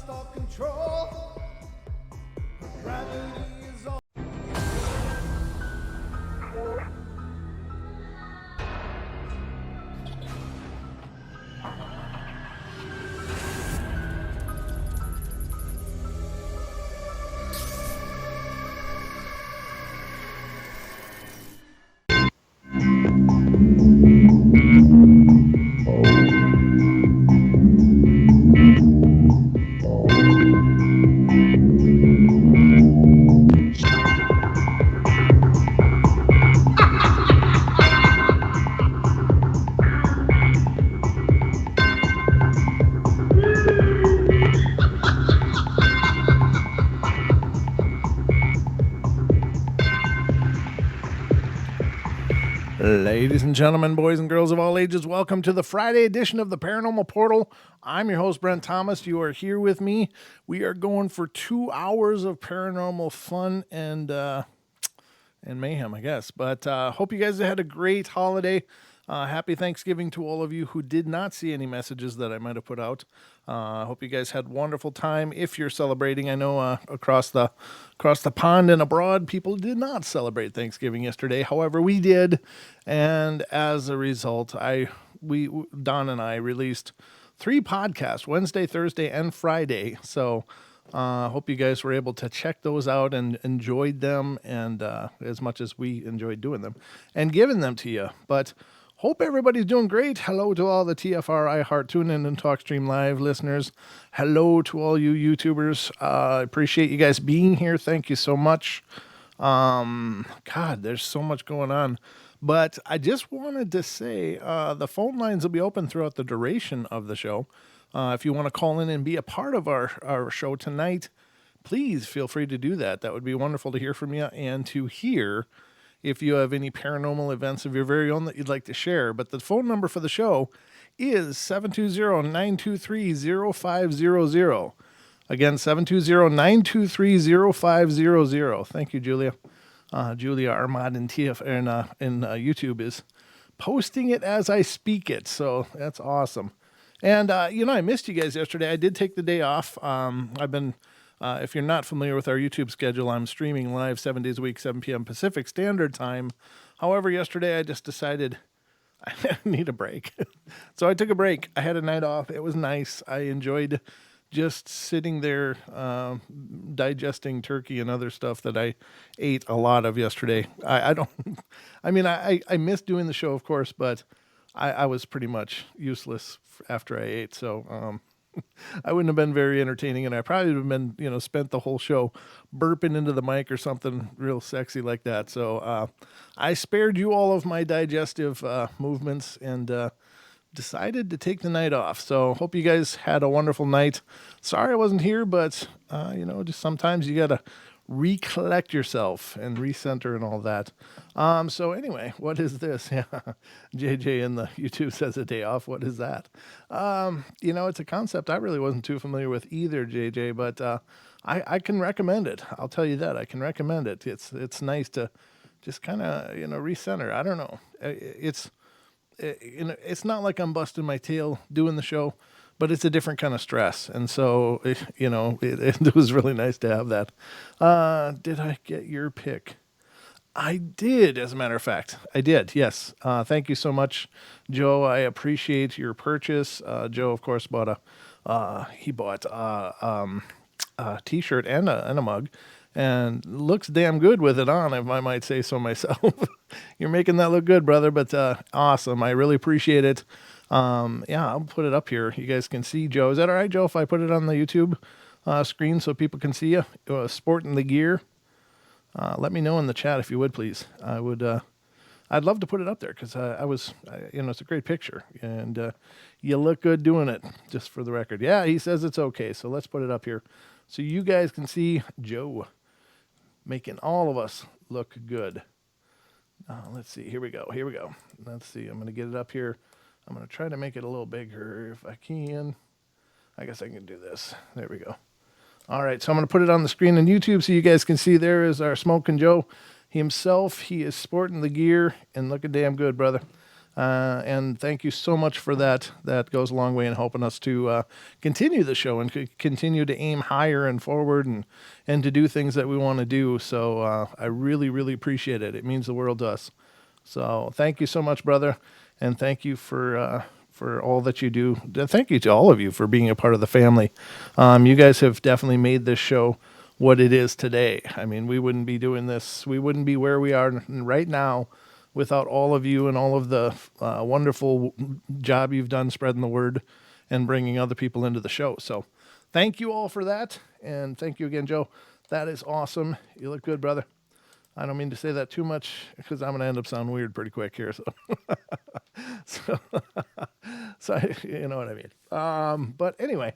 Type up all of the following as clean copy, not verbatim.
all control. Gravity is all. Ladies and gentlemen, boys and girls of all ages, welcome to the Friday edition of the Paranormal Portal. I'm your host, Brent Thomas. You are here with me. We are going for 2 hours of paranormal fun and mayhem, I guess. But hope you guys had a great holiday. Happy Thanksgiving to all of you who did not see any messages that I might have put out. I hope you guys had a wonderful time. If you're celebrating, I know across the pond and abroad, people did not celebrate Thanksgiving yesterday. However, we did, and as a result, Don and I released 3 podcasts: Wednesday, Thursday, and Friday. So hope you guys were able to check those out and enjoyed them, and as much as we enjoyed doing them and giving them to you. But hope everybody's doing great. Hello to all the TFR, iHeart, TuneIn, and TalkStream Live listeners. Hello to all you YouTubers. I appreciate you guys being here. Thank you so much. God, there's so much going on. But I just wanted to say the phone lines will be open throughout the duration of the show. If you want to call in and be a part of our show tonight, please feel free to do that. That would be wonderful to hear from you and to hear if you have any paranormal events of your very own that you'd like to share. But the phone number for the show is 720-923-0500. Again, 720-923-0500. Thank you, Julia. Julia Armad in YouTube is posting it as I speak it. So that's awesome. And, I missed you guys yesterday. I did take the day off. I've been... if you're not familiar with our YouTube schedule, I'm streaming live 7 days a week, 7 p.m. Pacific Standard Time. However, yesterday I just decided I need a break. So I took a break. I had a night off. It was nice. I enjoyed just sitting there digesting turkey and other stuff that I ate a lot of yesterday. I missed doing the show, of course, but I was pretty much useless after I ate. So, I wouldn't have been very entertaining, and I probably would have been, spent the whole show burping into the mic or something real sexy like that. So I spared you all of my digestive movements and decided to take the night off. So hope you guys had a wonderful night. Sorry I wasn't here, but, just sometimes you got to recollect yourself and recenter and all that. So anyway, what is this? Yeah, JJ in the YouTube says a day off. What is that? It's a concept I really wasn't too familiar with either, JJ, but I can recommend it. I'll tell you that. I can recommend it. It's nice to just kind of, recenter. I don't know. It's not like I'm busting my tail doing the show, but it's a different kind of stress. And so, it was really nice to have that. Did I get your pick? I did, as a matter of fact. I did, yes. Thank you so much, Joe. I appreciate your purchase. Joe, of course, bought a T-shirt and a mug, and looks damn good with it on, if I might say so myself. You're making that look good, brother, but awesome. I really appreciate it. I'll put it up here. You guys can see Joe. Is that all right, Joe, if I put it on the YouTube screen so people can see you sporting the gear? Let me know in the chat if you would, please. I'd love to put it up there because it's a great picture and you look good doing it, just for the record. Yeah, he says it's okay. So let's put it up here so you guys can see Joe making all of us look good. Let's see. Here we go. Let's see. I'm going to get it up here. I'm going to try to make it a little bigger if I can. I guess I can do this. There we go. All right, so I'm going to put it on the screen on YouTube so you guys can see there is our Smokin' Joe himself. He is sporting the gear and looking damn good, brother. And thank you so much for that. That goes a long way in helping us to continue the show and continue to aim higher and forward and to do things that we want to do. So I really, really appreciate it. It means the world to us. So thank you so much, brother. And thank you for all that you do. Thank you to all of you for being a part of the family. You guys have definitely made this show what it is today. I mean, we wouldn't be doing this. We wouldn't be where we are right now without all of you and all of the wonderful job you've done spreading the word and bringing other people into the show. So thank you all for that. And thank you again, Joe. That is awesome. You look good, brother. I don't mean to say that too much because I'm going to end up sounding weird pretty quick here. So, so you know what I mean. But anyway,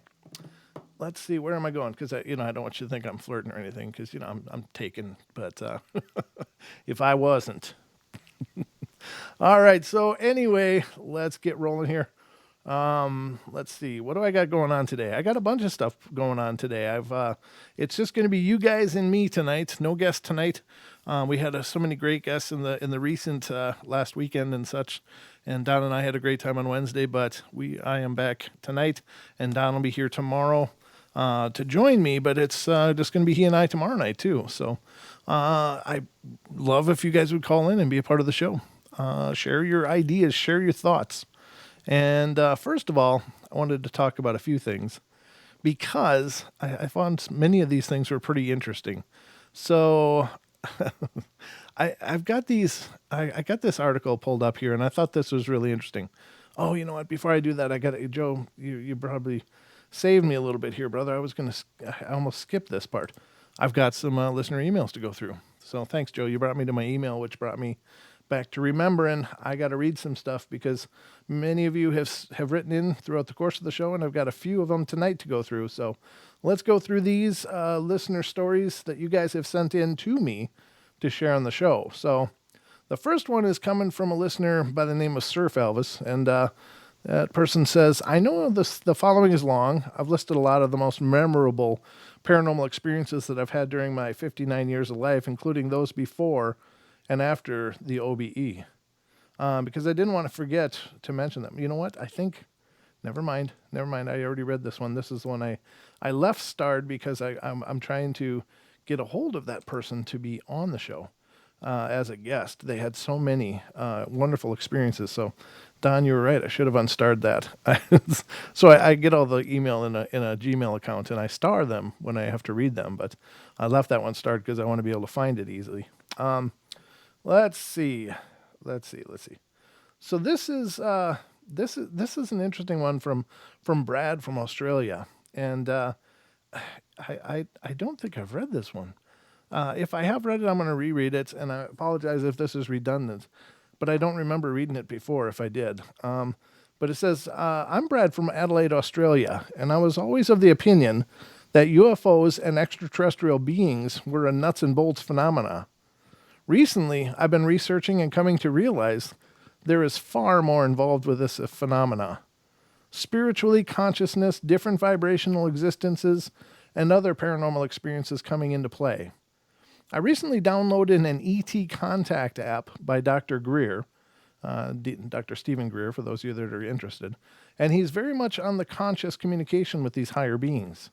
let's see, where am I going? Because I don't want you to think I'm flirting or anything because, I'm taken. But if I wasn't. All right. So anyway, let's get rolling here. Let's see. What do I got going on today? I got a bunch of stuff going on today. It's just going to be you guys and me tonight. No guests tonight. We had so many great guests in the recent last weekend and such. And Don and I had a great time on Wednesday, but I am back tonight, and Don will be here tomorrow to join me. But it's just going to be he and I tomorrow night too. So I love if you guys would call in and be a part of the show. Share your ideas, share your thoughts. And first of all, I wanted to talk about a few things because I found many of these things were pretty interesting. So I've got these. I got this article pulled up here, and I thought this was really interesting. Oh, you know what? Before I do that, Joe. You probably saved me a little bit here, brother. I almost skipped this part. I've got some listener emails to go through. So thanks, Joe. You brought me to my email, which brought me back to remembering I got to read some stuff because many of you have written in throughout the course of the show, and I've got a few of them tonight to go through. So let's go through these listener stories that you guys have sent in to me to share on the show. So the first one is coming from a listener by the name of Surf Elvis, and that person says, I know the following is long. I've listed a lot of the most memorable paranormal experiences that I've had during my 59 years of life, including those before and after the OBE, because I didn't want to forget to mention them. You know what? I think, never mind. I already read this one. This is the one I left starred because I'm trying to get a hold of that person to be on the show as a guest. They had so many wonderful experiences. So, Don, you were right. I should have unstarred that. So I get all the email in a Gmail account, and I star them when I have to read them. But I left that one starred because I want to be able to find it easily. Let's see. So this is an interesting one from Brad from Australia, and I don't think I've read this one. If I have read it, I'm going to reread it, and I apologize if this is redundant, but I don't remember reading it before if I did. But it says, I'm Brad from Adelaide, Australia, and I was always of the opinion that UFOs and extraterrestrial beings were a nuts and bolts phenomena. Recently, I've been researching and coming to realize there is far more involved with this phenomena. Spiritually, consciousness, different vibrational existences, and other paranormal experiences coming into play. I recently downloaded an ET Contact app by Dr. Greer, Dr. Stephen Greer, for those of you that are interested, and he's very much on the conscious communication with these higher beings.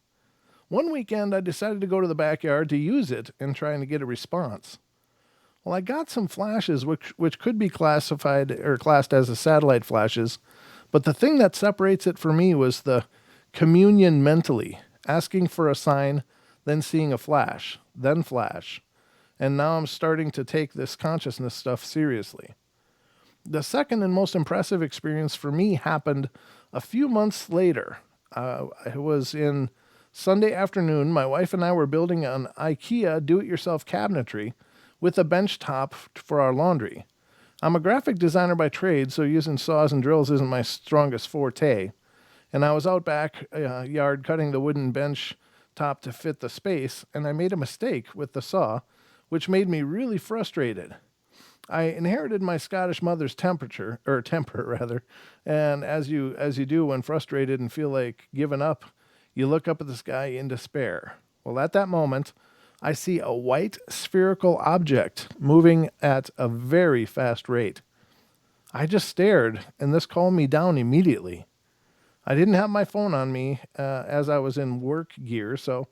One weekend, I decided to go to the backyard to use it and trying to get a response. Well, I got some flashes which could be classified or classed as satellite flashes, but the thing that separates it for me was the communion mentally, asking for a sign, then seeing a flash, then flash. And now I'm starting to take this consciousness stuff seriously. The second and most impressive experience for me happened a few months later. It was in Sunday afternoon. My wife and I were building an IKEA do-it-yourself cabinetry with a bench top for our laundry. I'm a graphic designer by trade, so using saws and drills isn't my strongest forte. And I was out back yard cutting the wooden bench top to fit the space, and I made a mistake with the saw, which made me really frustrated. I inherited my Scottish mother's temper, and as you do when frustrated and feel like giving up, you look up at the sky in despair. Well, at that moment, I see a white spherical object moving at a very fast rate. I just stared, and this calmed me down immediately. I didn't have my phone on me as I was in work gear, so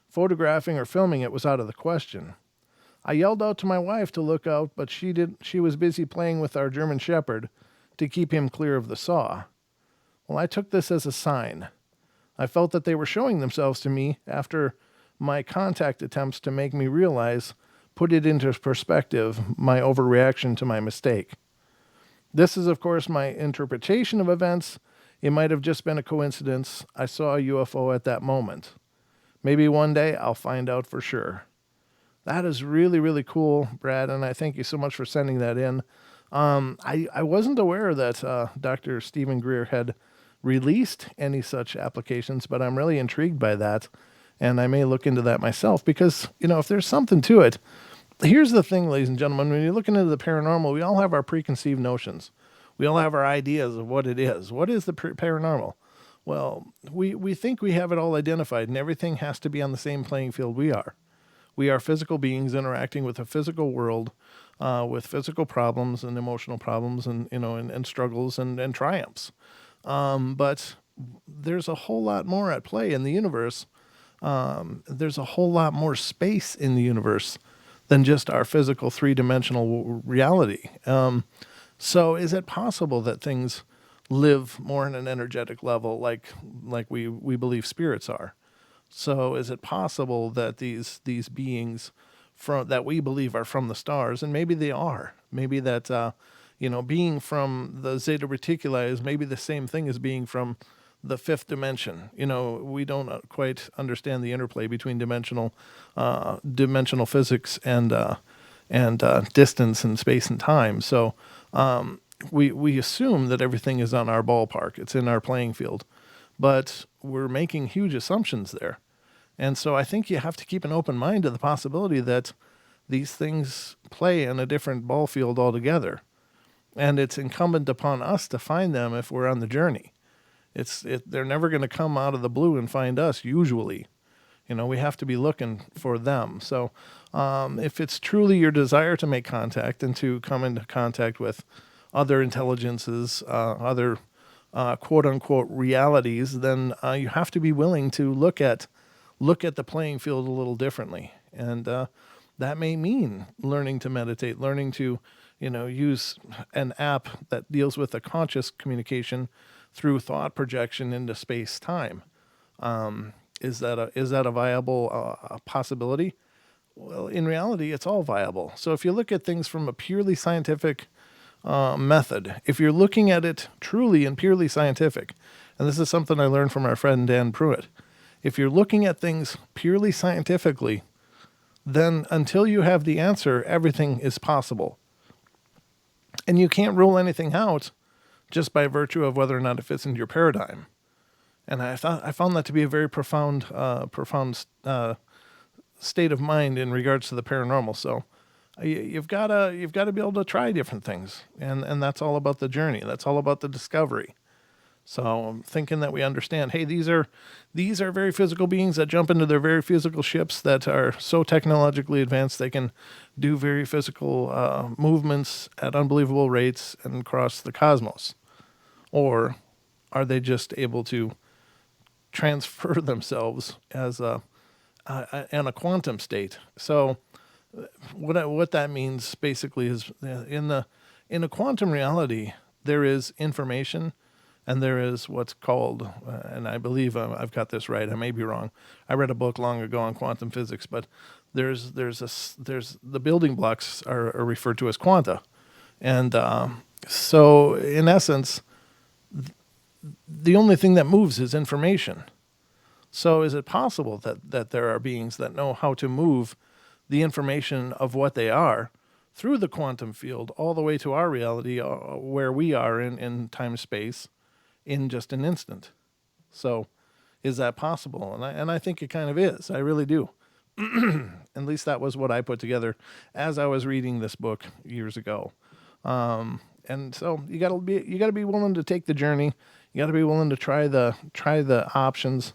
photographing or filming it was out of the question. I yelled out to my wife to look out, but she was busy playing with our German Shepherd to keep him clear of the saw. Well, I took this as a sign. I felt that they were showing themselves to me after my contact attempts to make me realize, put it into perspective, my overreaction to my mistake. This is, of course, my interpretation of events. It might have just been a coincidence. I saw a UFO at that moment. Maybe one day I'll find out for sure. That is really, really cool, Brad, and I thank you so much for sending that in. I wasn't aware that Dr. Stephen Greer had released any such applications, but I'm really intrigued by that, and I may look into that myself because, if there's something to it. Here's the thing, ladies and gentlemen, when you're looking into the paranormal, we all have our preconceived notions. We all have our ideas of what it is. What is the paranormal? Well, we think we have it all identified, and everything has to be on the same playing field we are. We are physical beings interacting with a physical world, with physical problems and emotional problems, and struggles and triumphs. But there's a whole lot more at play in the universe. There's a whole lot more space in the universe than just our physical three-dimensional reality. So is it possible that things live more in an energetic level like we believe spirits are? So is it possible that these beings that we believe are from the stars, and maybe they are, maybe that being from the Zeta Reticuli is maybe the same thing as being from the fifth dimension. We don't quite understand the interplay between dimensional physics and distance and space and time. So we assume that everything is on our ballpark. It's in our playing field. But we're making huge assumptions there. And so I think you have to keep an open mind to the possibility that these things play in a different ball field altogether. And it's incumbent upon us to find them if we're on the journey. They're never going to come out of the blue and find us, usually. We have to be looking for them. So if it's truly your desire to make contact and to come into contact with other intelligences, other quote unquote realities, then you have to be willing to look at the playing field a little differently. And that may mean learning to meditate, learning to, use an app that deals with a conscious communication through thought projection into space time. Is that a viable possibility? Well, in reality, it's all viable. So if you look at things from a purely scientific method, if you're looking at it truly and purely scientific, and this is something I learned from our friend Dan Pruitt, if you're looking at things purely scientifically, then until you have the answer, everything is possible. And you can't rule anything out just by virtue of whether or not it fits into your paradigm. And I found that to be a very profound state of mind in regards to the paranormal. So you've got to be able to try different things, and that's all about the journey. That's all about the discovery. So I'm thinking that we understand, hey, these are very physical beings that jump into their very physical ships that are so technologically advanced they can do very physical movements at unbelievable rates and across the cosmos. Or are they just able to transfer themselves as in a quantum state? So what that means basically is in a quantum reality, there is information. And there is what's called, and I believe I've got this right. I may be wrong. I read a book long ago on quantum physics, but there's the building blocks are referred to as quanta, and so in essence, the only thing that moves is information. So is it possible that there are beings that know how to move the information of what they are through the quantum field all the way to our reality, where we are in time space, in just an instant? So is that possible? And I think it kind of is. I really do. At least that was what I put together as I was reading this book years ago. And so you got to be willing to take the journey. You got to be willing to try the options,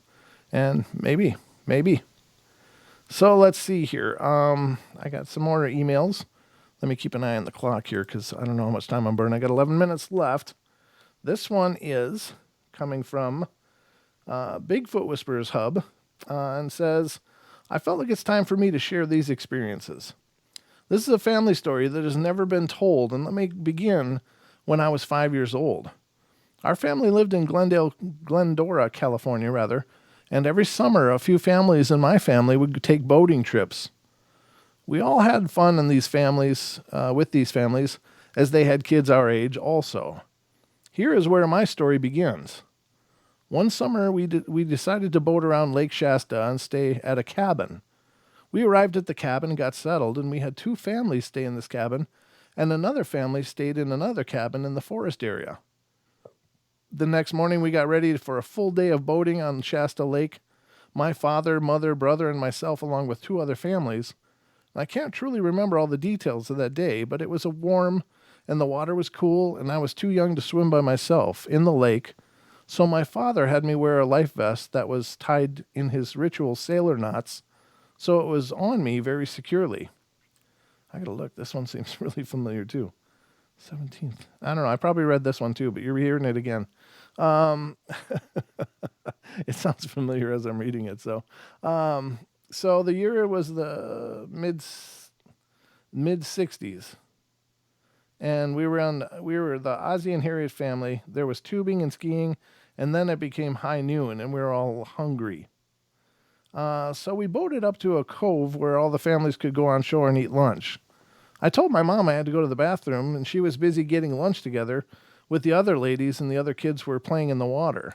and maybe. So let's see here. I got some more emails Let me keep an eye on the clock here because I don't know how much time I'm burning. I got 11 minutes left. This one is coming from Bigfoot Whisperers Hub and says, I felt like it's time for me to share these experiences. This is a family story that has never been told, and let me begin when I was 5 years old. Our family lived in Glendora, California, and every summer a few families in my family would take boating trips. We all had fun in these families, with these families, as they had kids our age also. Here is where my story begins. One summer we decided to boat around Lake Shasta and stay at a cabin. We arrived at the cabin and got settled, and we had 2 families stay in this cabin, and another family stayed in another cabin in the forest area. The next morning we got ready for a full day of boating on Shasta Lake. My father, mother, brother, and myself, along with 2 other families. I can't truly remember all the details of that day, but it was warm, and the water was cool, and I was too young to swim by myself in the lake, so my father had me wear a life vest that was tied in his ritual sailor knots, so it was on me very securely. I gotta look. This one seems really familiar too. 17th. I don't know. I probably read this one too, but you're hearing it again. It sounds familiar as I'm reading it. So the year was the mid 60s, and we were the Ozzie and Harriet family. There was tubing and skiing, and then it became high noon, and we were all hungry. So we boated up to a cove where all the families could go on shore and eat lunch. I told my mom I had to go to the bathroom, and she was busy getting lunch together with the other ladies, and the other kids were playing in the water.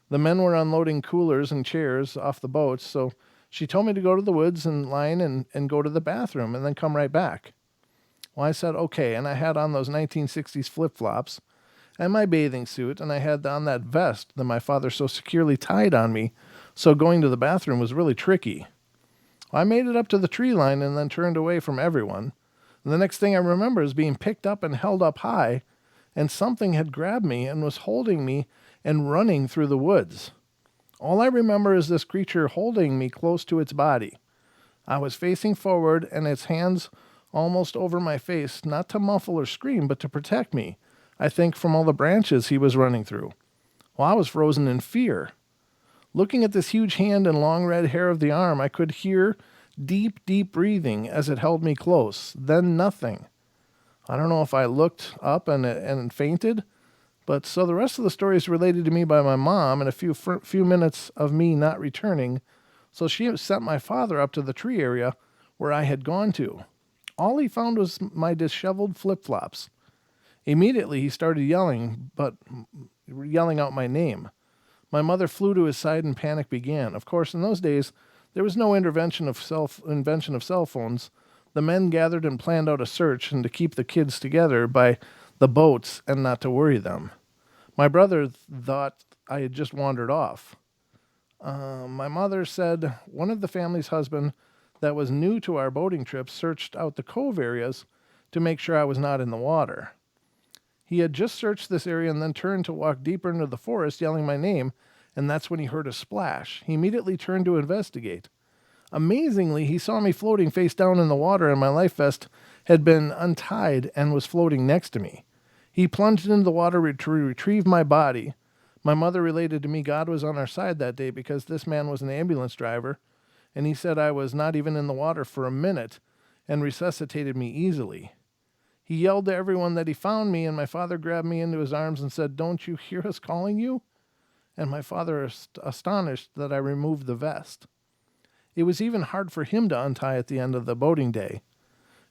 The men were unloading coolers and chairs off the boats, so she told me to go to the woods and line and go to the bathroom and then come right back. Well, I said, okay, and I had on those 1960s flip-flops and my bathing suit, and I had on that vest that my father so securely tied on me, so going to the bathroom was really tricky. I made it up to the tree line and then turned away from everyone. And the next thing I remember is being picked up and held up high, and something had grabbed me and was holding me and running through the woods. All I remember is this creature holding me close to its body. I was facing forward, and its hands almost over my face, not to muffle or scream, but to protect me, I think from all the branches he was running through. Well, I was frozen in fear. Looking at this huge hand and long red hair of the arm, I could hear deep, deep breathing as it held me close. Then nothing. I don't know if I looked up and fainted, but so the rest of the story is related to me by my mom and a few minutes of me not returning, so she sent my father up to the tree area where I had gone to. All he found was my disheveled flip-flops. Immediately he started yelling out my name. My mother flew to his side and panic began. Of course, in those days, there was no invention of cell phones. The men gathered and planned out a search and to keep the kids together by the boats and not to worry them. My brother thought I had just wandered off. My mother said one of the family's husband that was new to our boating trip searched out the cove areas to make sure I was not in the water. He had just searched this area and then turned to walk deeper into the forest, yelling my name, and that's when he heard a splash. He immediately turned to investigate. Amazingly, he saw me floating face down in the water, and my life vest had been untied and was floating next to me. He plunged into the water to retrieve my body. My mother related to me God was on our side that day because this man was an ambulance driver, and he said I was not even in the water for a minute and resuscitated me easily. He yelled to everyone that he found me, and my father grabbed me into his arms and said, "Don't you hear us calling you?" And my father astonished that I removed the vest. It was even hard for him to untie at the end of the boating day.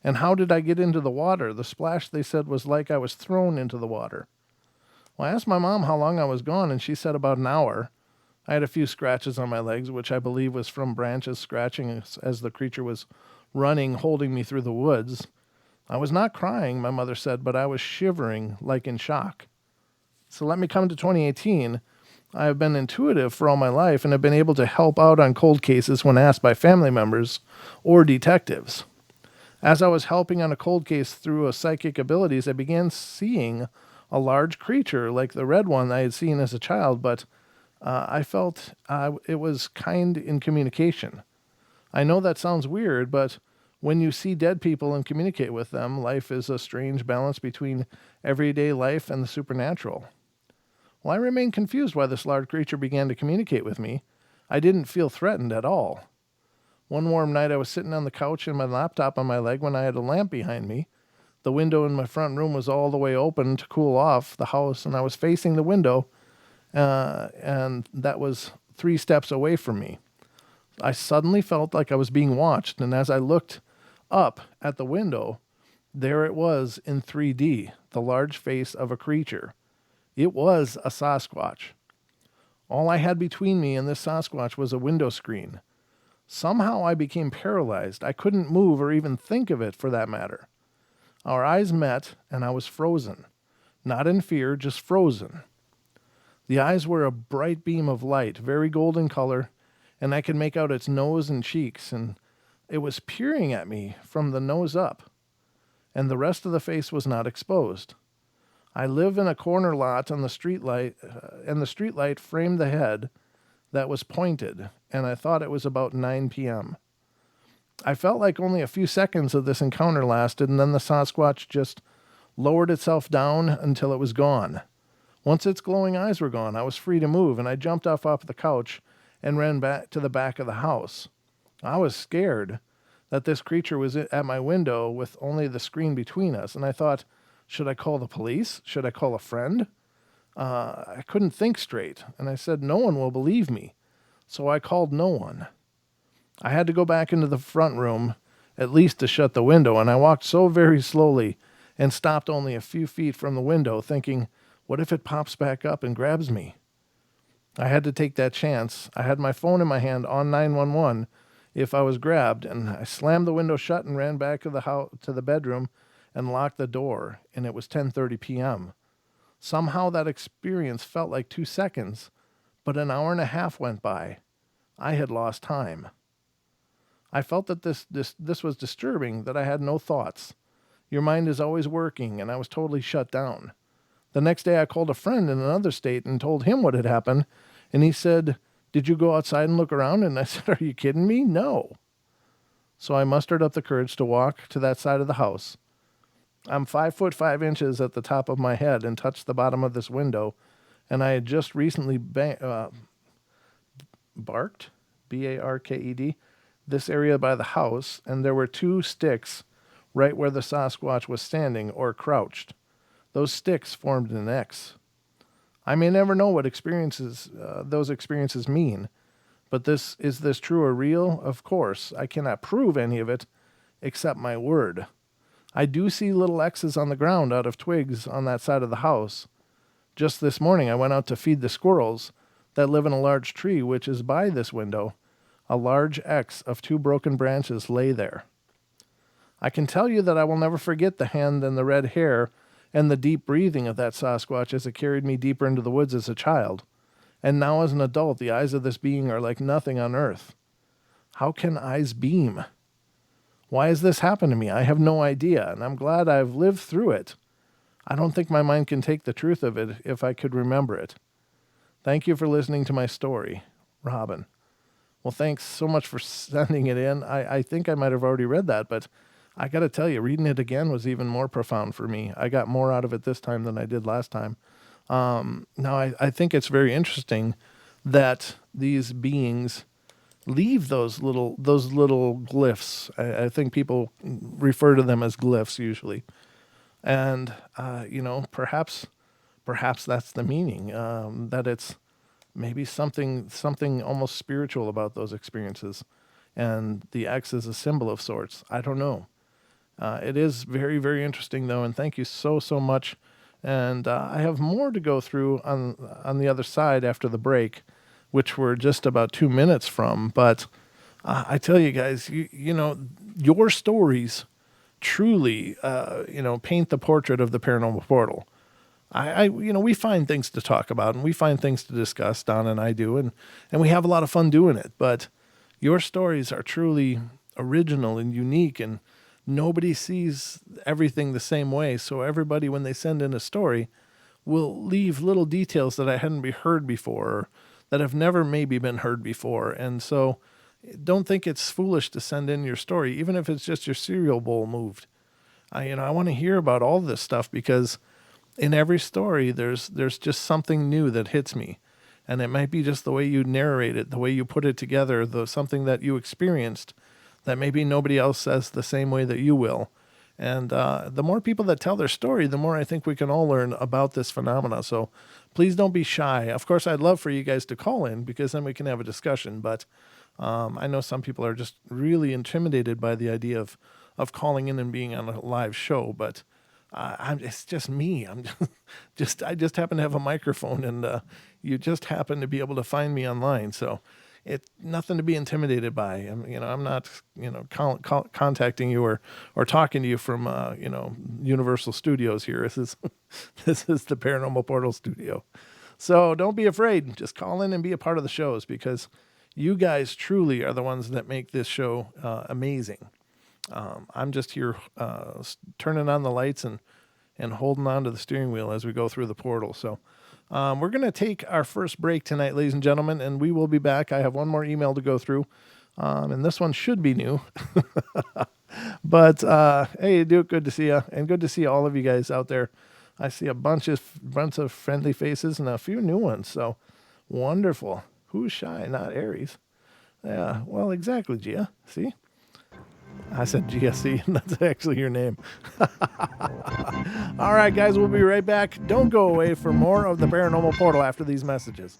And how did I get into the water? The splash, they said, was like I was thrown into the water. Well, I asked my mom how long I was gone, and she said about an hour. I had a few scratches on my legs, which I believe was from branches scratching as the creature was running, holding me through the woods. I was not crying, my mother said, but I was shivering, like in shock. So let me come to 2018. I have been intuitive for all my life and have been able to help out on cold cases when asked by family members or detectives. As I was helping on a cold case through a psychic abilities, I began seeing a large creature like the red one I had seen as a child, but I felt it was kind in communication. I know that sounds weird, but When you see dead people and communicate with them, life is a strange balance between everyday life and the supernatural. Well, I remained confused why this large creature began to communicate with me. I didn't feel threatened at all. One warm night, I was sitting on the couch and my laptop on my leg when I had a lamp behind me. The window in my front room was all the way open to cool off the house, and I was facing the window, and that was 3 steps away from me. I suddenly felt like I was being watched, and as I looked up at the window, there it was in 3D, the large face of a creature. It was a Sasquatch. All I had between me and this Sasquatch was a window screen. Somehow I became paralyzed. I couldn't move or even think of it, for that matter. Our eyes met, and I was frozen. Not in fear, just frozen. The eyes were a bright beam of light, very golden color, and I could make out its nose and cheeks, and it was peering at me from the nose up, and the rest of the face was not exposed. I live in a corner lot on the street light, and the street light framed the head that was pointed, and I thought it was about 9 p.m. I felt like only a few seconds of this encounter lasted, and then the Sasquatch just lowered itself down until it was gone. Once its glowing eyes were gone, I was free to move, and I jumped off the couch and ran back to the back of the house. I was scared that this creature was at my window with only the screen between us, and I thought, should I call the police? Should I call a friend? I couldn't think straight, and I said, no one will believe me. So I called no one. I had to go back into the front room, at least to shut the window, and I walked so very slowly and stopped only a few feet from the window, thinking, what if it pops back up and grabs me? I had to take that chance. I had my phone in my hand on 911 if I was grabbed, and I slammed the window shut and ran back to the bedroom and locked the door, and it was 10:30 p.m. Somehow that experience felt like 2 seconds, but an hour and a half went by. I had lost time. I felt that this was disturbing, that I had no thoughts. Your mind is always working, and I was totally shut down. The next day I called a friend in another state and told him what had happened, and he said, did you go outside and look around? And I said, are you kidding me? No. So I mustered up the courage to walk to that side of the house. I'm 5'5" at the top of my head and touched the bottom of this window, and I had just recently barked, B-A-R-K-E-D, this area by the house, and there were 2 sticks right where the Sasquatch was standing or crouched. Those sticks formed an X. I may never know what those experiences mean, but is this true or real? Of course, I cannot prove any of it except my word. I do see little X's on the ground out of twigs on that side of the house. Just this morning I went out to feed the squirrels that live in a large tree which is by this window. A large X of 2 broken branches lay there. I can tell you that I will never forget the hand and the red hair and the deep breathing of that Sasquatch as it carried me deeper into the woods as a child. And now as an adult, the eyes of this being are like nothing on earth. How can eyes beam? Why has this happened to me? I have no idea, and I'm glad I've lived through it. I don't think my mind can take the truth of it if I could remember it. Thank you for listening to my story, Robin. Well, thanks so much for sending it in. I think I might have already read that, but I got to tell you, reading it again was even more profound for me. I got more out of it this time than I did last time. Now, I think it's very interesting that these beings leave those little glyphs. I think people refer to them as glyphs usually. And, perhaps that's the meaning, that it's maybe something almost spiritual about those experiences. And the X is a symbol of sorts. I don't know. It is very, very interesting, though, and thank you so much. And I have more to go through on the other side after the break, which we're just about 2 minutes from. But I tell you guys, your stories truly, paint the portrait of the Paranormal Portal. We find things to talk about and we find things to discuss, Don and I do, and we have a lot of fun doing it. But your stories are truly original and unique, and nobody sees everything the same way. So everybody, when they send in a story, will leave little details that I hadn't heard before, or that have never maybe been heard before. And so don't think it's foolish to send in your story, even if it's just your cereal bowl moved. I want to hear about all this stuff because in every story, there's just something new that hits me. And it might be just the way you narrate it, the way you put it together, something that you experienced that maybe nobody else says the same way that you will. And the more people that tell their story, the more I think we can all learn about this phenomena. So please don't be shy. Of course, I'd love for you guys to call in because then we can have a discussion. But I know some people are just really intimidated by the idea of calling in and being on a live show. But it's just me. I just happen to have a microphone, and you just happen to be able to find me online. So it's nothing to be intimidated by. I'm not, contacting you or talking to you from, Universal Studios here. This is the Paranormal Portal studio. So don't be afraid. Just call in and be a part of the shows because you guys truly are the ones that make this show amazing. I'm just here turning on the lights and holding on to the steering wheel as we go through the portal. So we're going to take our first break tonight, ladies and gentlemen, and we will be back. I have one more email to go through, and this one should be new. But hey, good to see you, and good to see all of you guys out there. I see a bunch of friendly faces and a few new ones. So wonderful. Who's shy? Not Aries. Yeah, well, exactly, Gia. See? I said GSC, and that's actually your name. All right, guys, we'll be right back. Don't go away for more of the Paranormal Portal after these messages.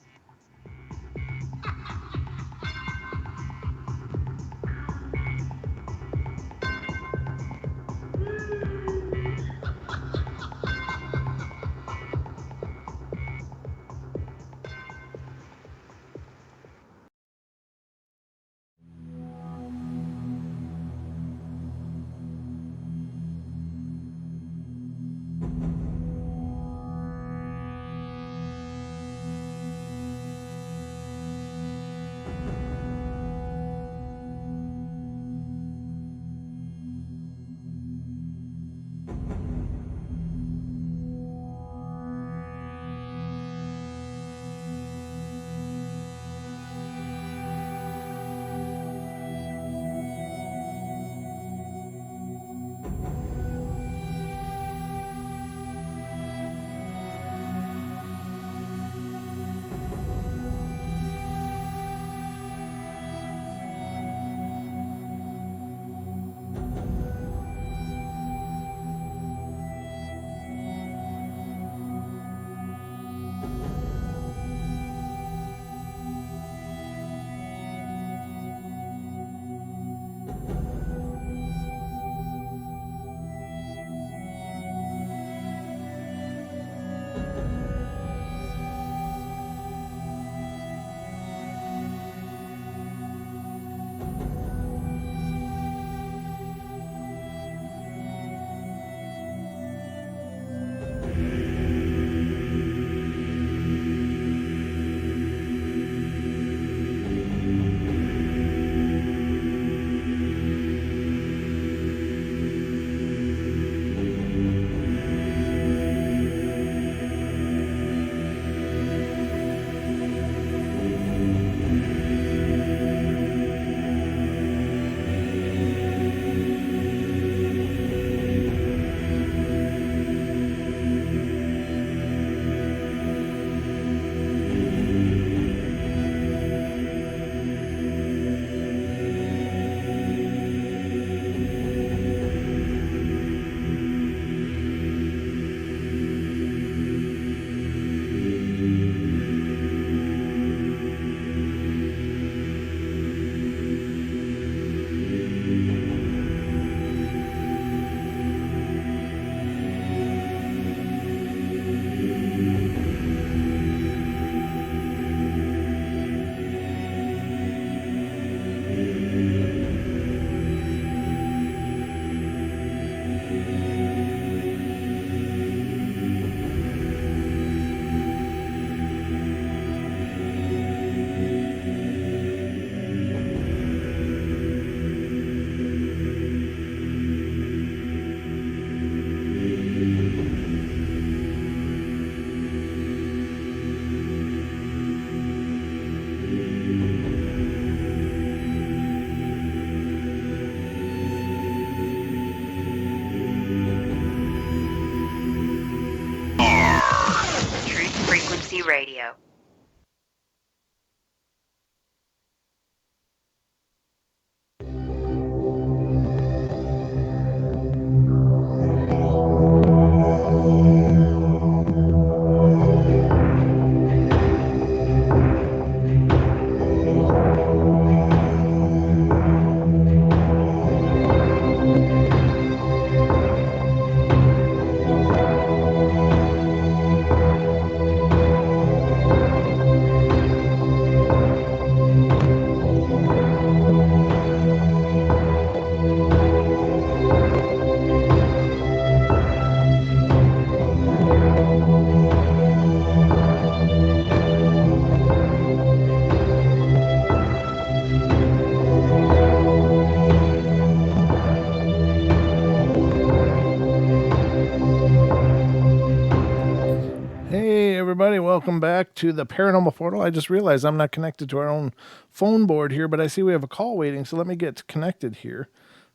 everybody. Welcome back to the Paranormal Portal. I just realized I'm not connected to our own phone board here, but I see we have a call waiting, so let me get connected here.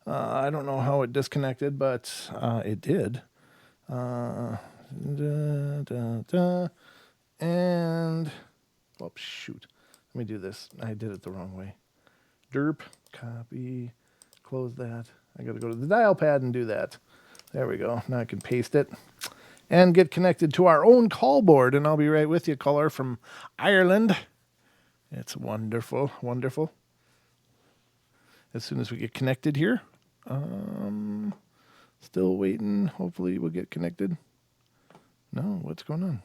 I don't know how it disconnected, but it did. And, oops, shoot. Let me do this. I did it the wrong way. Derp, copy, close that. I got to go to the dial pad and do that. There we go. Now I can paste it and get connected to our own call board, and I'll be right with you, caller from Ireland. It's wonderful, wonderful. As soon as we get connected here, still waiting. Hopefully we'll get connected. No, what's going on?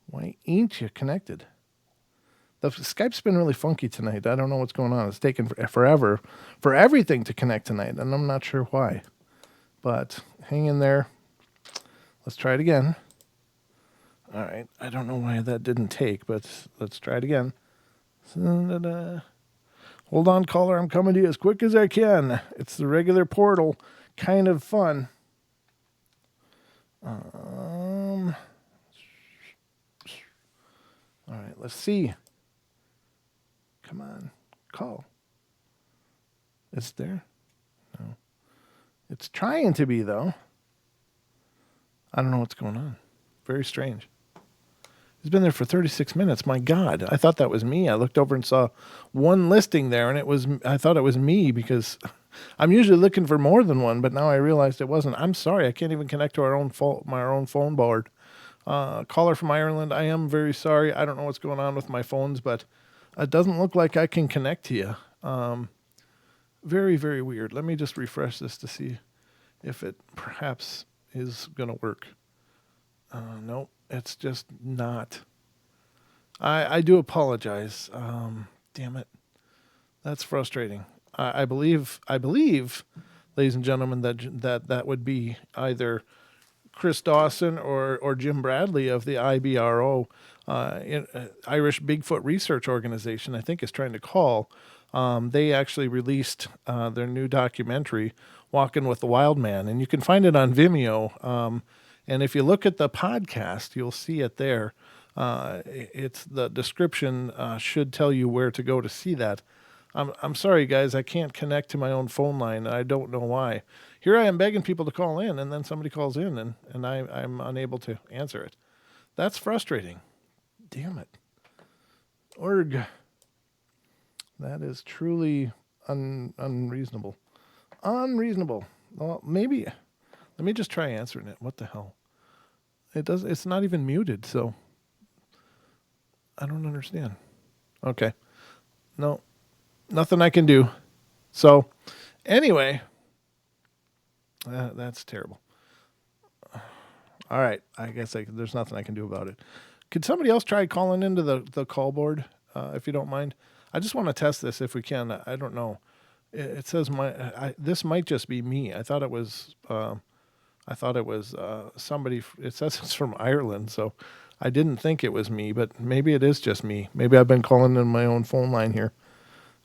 Why ain't you connected? The Skype's been really funky tonight. I don't know what's going on. It's taken forever for everything to connect tonight, and I'm not sure why. But hang in there. Let's try it again. All right. I don't know why that didn't take, but let's try it again. Hold on, caller. I'm coming to you as quick as I can. It's the regular portal. Kind of fun. All right. Let's see. Come on. Call. It's there? No. It's trying to be, though. I don't know what's going on. Very strange. He's been there for 36 minutes. My God. I thought that was me. I looked over and saw one listing there, and I thought it was me because I'm usually looking for more than one, but now I realized it wasn't. I'm sorry. I can't even connect to my own phone board. Caller from Ireland, I am very sorry. I don't know what's going on with my phones, but it doesn't look like I can connect to you. Very, very weird. Let me just refresh this to see if it perhaps is going to work. Nope, it's just not. I do apologize. Damn it. That's frustrating. I believe, ladies and gentlemen, that would be either Chris Dawson or Jim Bradley of the IBRO, Irish Bigfoot Research Organization, I think is trying to call. They actually released their new documentary, Walking with the Wild Man, and you can find it on Vimeo. And if you look at the podcast, you'll see it there. It's the description should tell you where to go to see that. I'm sorry, guys, I can't connect to my own phone line. I don't know why. Here I am begging people to call in, and then somebody calls in, and I'm unable to answer it. That's frustrating. Damn it. Org. That is truly unreasonable. Unreasonable. Well, maybe. Let me just try answering it. What the hell? It's not even muted, so I don't understand. Okay. No. Nothing I can do. So, anyway, that's terrible. All right. I guess there's nothing I can do about it. Could somebody else try calling into the call board, if you don't mind? I just want to test this if we can. I don't know. It says this might just be me. I thought it was somebody. It says it's from Ireland, so I didn't think it was me, but maybe it is just me. Maybe I've been calling in my own phone line here,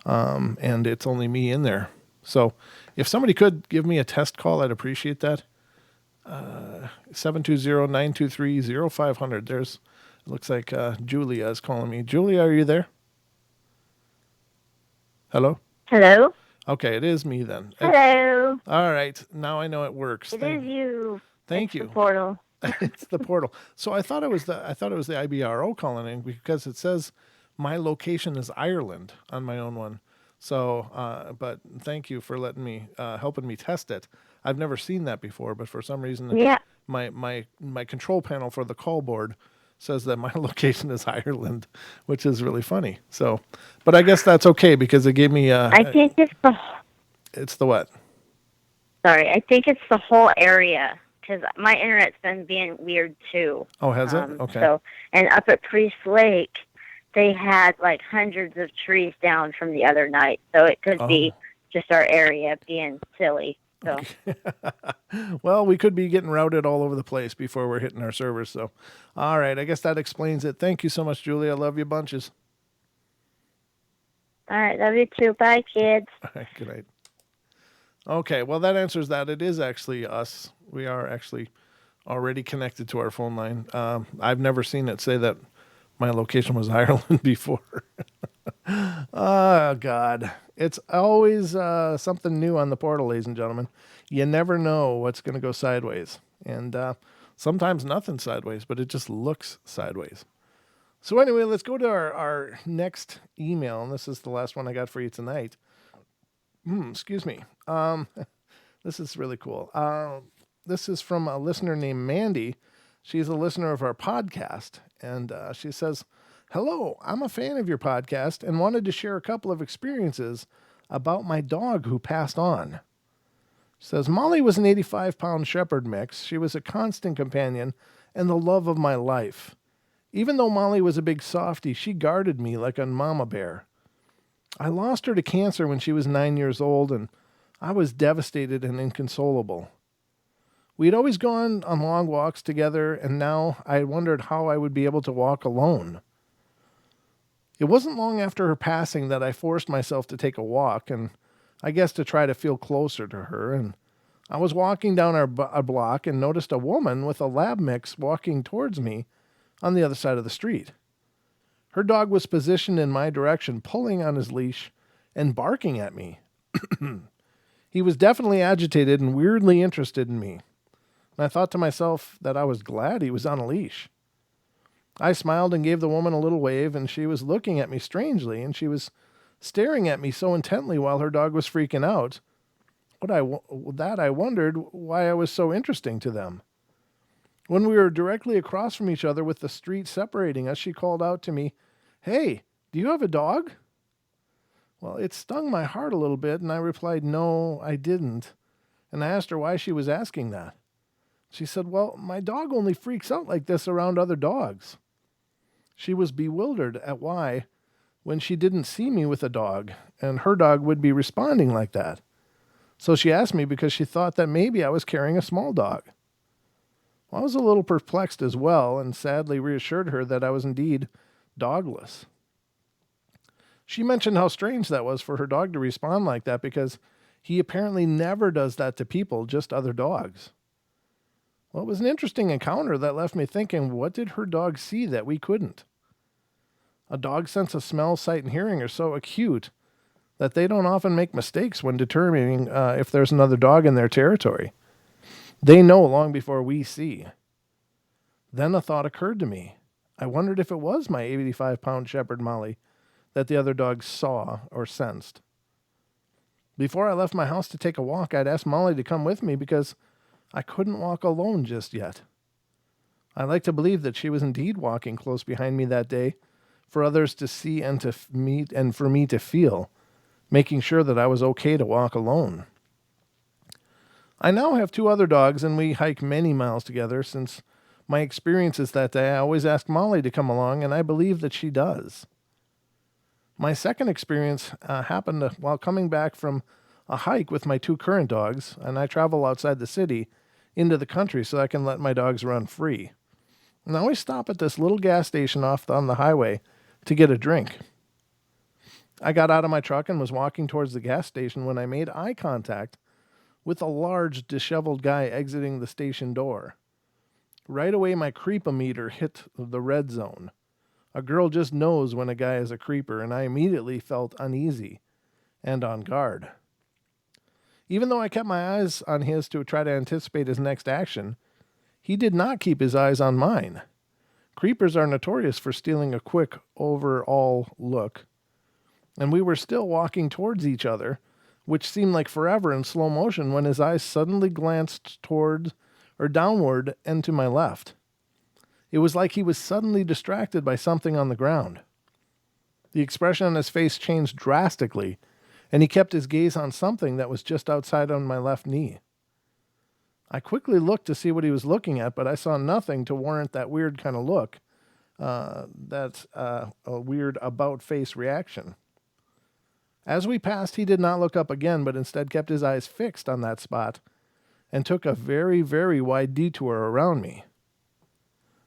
and it's only me in there. So if somebody could give me a test call, I'd appreciate that. 720-923-0500. It looks like Julia is calling me. Julia, are you there? Hello? Hello? Okay, it is me then. Hello. All right, now I know it works. It is you. Thank It's you. The portal. It's the portal. So I thought it was the IBRO calling in because it says my location is Ireland on my own one. So, but thank you for letting me helping me test it. I've never seen that before, but for some reason, Yeah. my control panel for the call board says that my location is Ireland, which is really funny. So, but I guess that's okay because it gave me. I think it's the. It's the what? Sorry, I think it's the whole area because my internet's been being weird too. Oh, has it? Okay. So, and up at Priest Lake, they had like hundreds of trees down from the other night, so it could be just our area being silly. So. Okay. Well, we could be getting routed all over the place before we're hitting our servers. So, all right. I guess that explains it. Thank you so much, Julia. I love you bunches. All right. Love you too. Bye, kids. All right. Good night. Okay. Well, that answers that. It is actually us. We are actually already connected to our phone line. I've never seen it say that my location was Ireland before. Oh, God. It's always something new on the portal, ladies and gentlemen. You never know what's going to go sideways. And sometimes nothing sideways, but it just looks sideways. So, anyway, let's go to our next email. And this is the last one I got for you tonight. Excuse me. This is really cool. This is from a listener named Mandy. She's a listener of our podcast. And she says, "Hello, I'm a fan of your podcast and wanted to share a couple of experiences about my dog who passed on." She says, "Molly was an 85-pound shepherd mix. She was a constant companion and the love of my life. Even though Molly was a big softie, she guarded me like a mama bear. I lost her to cancer when she was 9 years old, and I was devastated and inconsolable. We'd always gone on long walks together, and now I wondered how I would be able to walk alone. It wasn't long after her passing that I forced myself to take a walk, and I guess to try to feel closer to her. And I was walking down our block and noticed a woman with a lab mix walking towards me on the other side of the street. Her dog was positioned in my direction, pulling on his leash and barking at me. He was definitely agitated and weirdly interested in me. And I thought to myself that I was glad he was on a leash. I smiled and gave the woman a little wave, and she was looking at me strangely, and she was staring at me so intently while her dog was freaking out. I wondered why I was so interesting to them. When we were directly across from each other with the street separating us, she called out to me, 'Hey, do you have a dog?' Well, it stung my heart a little bit, and I replied, 'No, I didn't.' And I asked her why she was asking that. She said, 'Well, my dog only freaks out like this around other dogs.' She was bewildered at why, when she didn't see me with a dog, and her dog would be responding like that. So she asked me because she thought that maybe I was carrying a small dog. Well, I was a little perplexed as well, and sadly reassured her that I was indeed dogless. She mentioned how strange that was for her dog to respond like that because he apparently never does that to people, just other dogs. Well, it was an interesting encounter that left me thinking, what did her dog see that we couldn't? A dog's sense of smell, sight, and hearing are so acute that they don't often make mistakes when determining if there's another dog in their territory. They know long before we see. Then a thought occurred to me. I wondered if it was my 85-pound shepherd Molly that the other dogs saw or sensed. Before I left my house to take a walk, I'd asked Molly to come with me because I couldn't walk alone just yet. I like to believe that she was indeed walking close behind me that day for others to see and to meet and for me to feel, making sure that I was okay to walk alone. I now have 2 other dogs, and we hike many miles together. Since my experiences that day, I always ask Molly to come along, and I believe that she does. My second experience happened while coming back from a hike with my 2 current dogs, and I travel outside the city into the country so I can let my dogs run free. And I always stop at this little gas station off on the highway to get a drink. I got out of my truck and was walking towards the gas station when I made eye contact with a large, disheveled guy exiting the station door. Right away, my creep-o-meter hit the red zone. A girl just knows when a guy is a creeper, and I immediately felt uneasy and on guard. Even though I kept my eyes on his to try to anticipate his next action, he did not keep his eyes on mine. Creepers are notorious for stealing a quick overall look, and we were still walking towards each other, which seemed like forever in slow motion when his eyes suddenly glanced toward or downward and to my left. It was like he was suddenly distracted by something on the ground. The expression on his face changed drastically, and he kept his gaze on something that was just outside on my left knee. I quickly looked to see what he was looking at, but I saw nothing to warrant that weird kind of look, that's a weird about-face reaction. As we passed, he did not look up again, but instead kept his eyes fixed on that spot and took a very, very wide detour around me.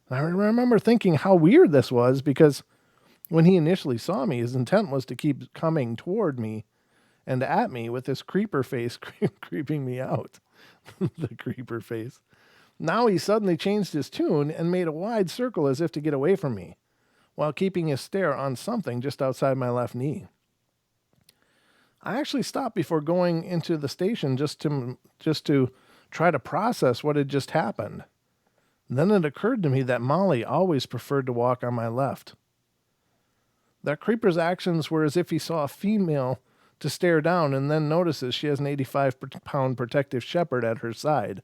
I remember thinking how weird this was because when he initially saw me, his intent was to keep coming toward me and at me with this creeper face creeping me out. The creeper face. Now he suddenly changed his tune and made a wide circle as if to get away from me, while keeping his stare on something just outside my left knee. I actually stopped before going into the station just to try to process what had just happened. Then it occurred to me that Molly always preferred to walk on my left. That creeper's actions were as if he saw a female to stare down and then notices she has an 85-pound protective shepherd at her side,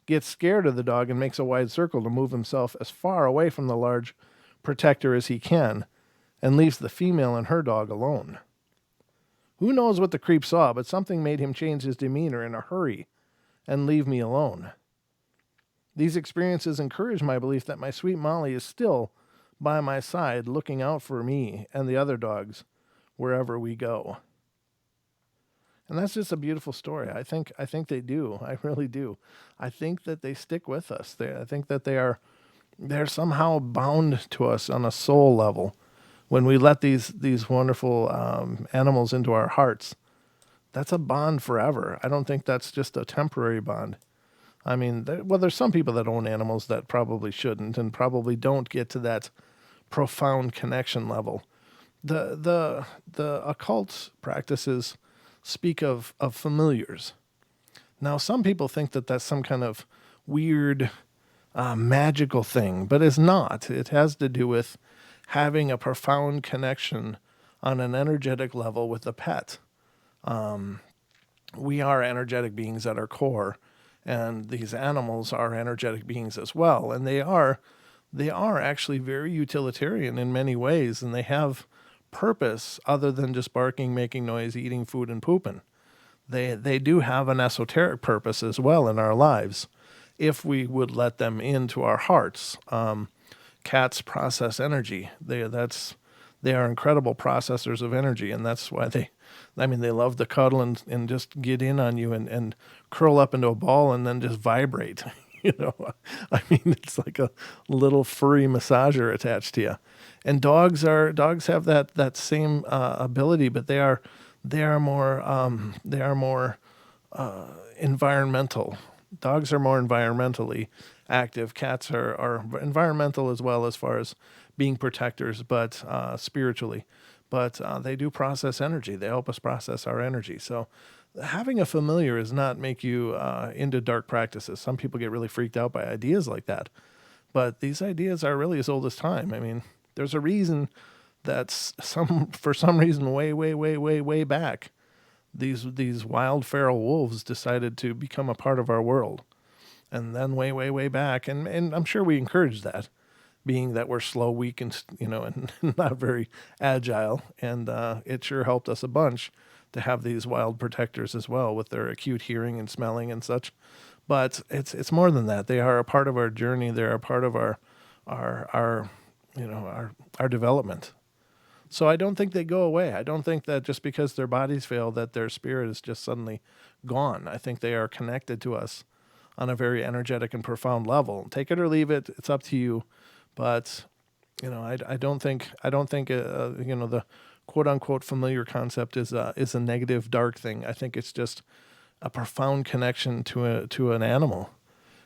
gets scared of the dog and makes a wide circle to move himself as far away from the large protector as he can, and leaves the female and her dog alone. Who knows what the creep saw, but something made him change his demeanor in a hurry and leave me alone. These experiences encourage my belief that my sweet Molly is still by my side, looking out for me and the other dogs wherever we go. And that's just a beautiful story. I think they do. I really do. I think that they stick with us. I think that they're somehow bound to us on a soul level when we let these wonderful animals into our hearts. That's a bond forever. I don't think that's just a temporary bond. I mean, there's some people that own animals that probably shouldn't and probably don't get to that profound connection level. The occult practices speak of familiars. Now, some people think that that's some kind of weird magical thing, but it's not. It has to do with having a profound connection on an energetic level with a pet. We are energetic beings at our core, and these animals are energetic beings as well, and they are actually very utilitarian in many ways, and they have purpose other than just barking, making noise, eating food, and pooping. They do have an esoteric purpose as well in our lives, if we would let them into our hearts. Cats process energy. They are incredible processors of energy, and that's why they love to cuddle and just get in on you and curl up into a ball and then just vibrate. It's like a little furry massager attached to you. And dogs have that same ability, but they are more environmental. Dogs are more environmentally active. Cats are environmental as well as far as being protectors, but spiritually. But they do process energy. They help us process our energy. So having a familiar does not make you into dark practices. Some people get really freaked out by ideas like that. But these ideas are really as old as time. I mean, there's a reason that for some reason way, way, way, way, way back, these wild feral wolves decided to become a part of our world. And then way, way, way back, and I'm sure we encourage that, being that we're slow, weak, and and not very agile. And it sure helped us a bunch to have these wild protectors as well, with their acute hearing and smelling and such. But it's more than that. They are a part of our journey. They're a part of our development. So I don't think they go away. I don't think that just because their bodies fail that their spirit is just suddenly gone. I think they are connected to us on a very energetic and profound level. Take it or leave it. It's up to you. But I don't think the quote unquote familiar concept is a negative dark thing. I think it's just a profound connection to an animal,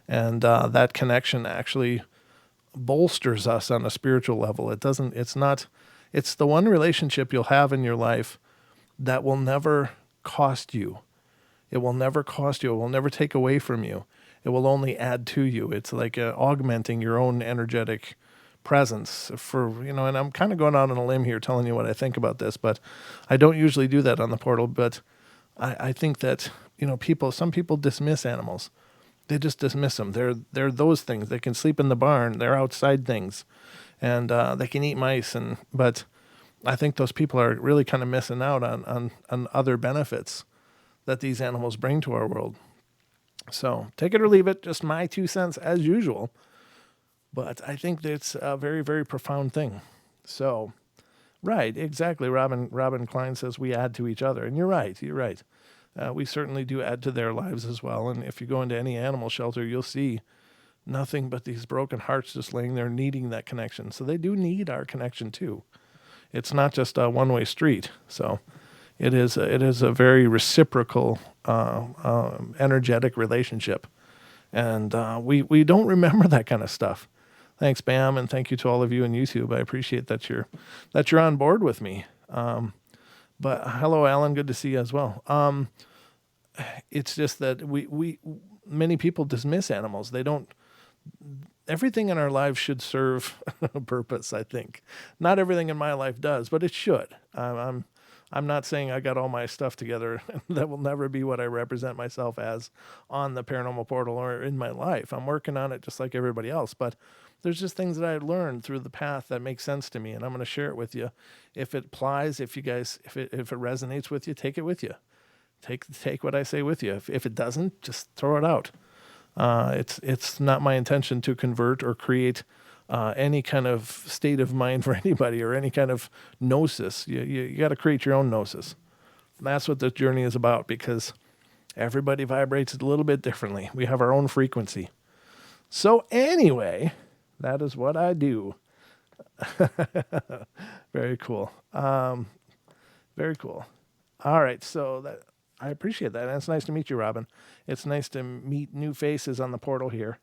and that connection actually bolsters us on a spiritual level. It's the one relationship you'll have in your life that will never cost you. It will never cost you. It will never take away from you. It will only add to you. It's like augmenting your own energetic presence and I'm kind of going out on a limb here telling you what I think about this, but I don't usually do that on the portal. But I think that, some people dismiss animals. They just dismiss them. They're those things. They can sleep in the barn. They're outside things, and they can eat mice. But I think those people are really kind of missing out on other benefits that these animals bring to our world. So take it or leave it. Just my 2 cents as usual. But I think that's a very, very profound thing. So, right, exactly. Robin Klein says we add to each other, and you're right. You're right. We certainly do add to their lives as well. And if you go into any animal shelter, you'll see nothing but these broken hearts just laying there needing that connection. So they do need our connection too. It's not just a one-way street. So it is a very reciprocal, energetic relationship. And we don't remember that kind of stuff. Thanks, Bam, and thank you to all of you on YouTube. I appreciate that you're on board with me. But hello, Alan. Good to see you as well. It's just that we many people dismiss animals. They don't. Everything in our lives should serve a purpose. I think not everything in my life does, but it should. I'm not saying I got all my stuff together. That will never be what I represent myself as on the Paranormal Portal or in my life. I'm working on it just like everybody else, but there's just things that I've learned through the path that make sense to me, and I'm going to share it with you. If it applies, if it resonates with you, take it with you. Take what I say with you. If it doesn't, just throw it out. It's not my intention to convert or create any kind of state of mind for anybody or any kind of gnosis. You got to create your own gnosis. That's what this journey is about, because everybody vibrates a little bit differently. We have our own frequency. So anyway, that is what I do. Very cool. Very cool. All right, so I appreciate that. And it's nice to meet you, Robin. It's nice to meet new faces on the portal here.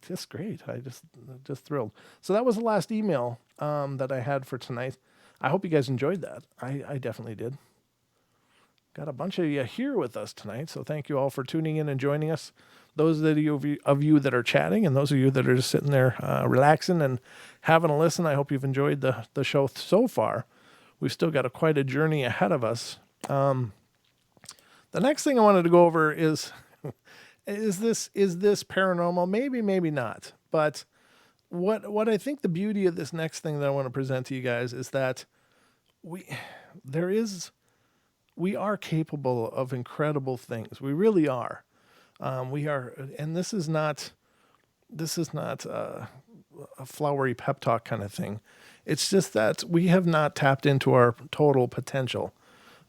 Just great. I just thrilled. So that was the last email that I had for tonight. I hope you guys enjoyed that. I definitely did. Got a bunch of you here with us tonight, so thank you all for tuning in and joining us. Those of you that are chatting, and those of you that are just sitting there relaxing and having a listen, I hope you've enjoyed the show so far. We've still got quite a journey ahead of us. The next thing I wanted to go over is this paranormal? Maybe not. But what I think the beauty of this next thing that I want to present to you guys is that we are capable of incredible things. We really are. We are, and this is not a flowery pep talk kind of thing. It's just that we have not tapped into our total potential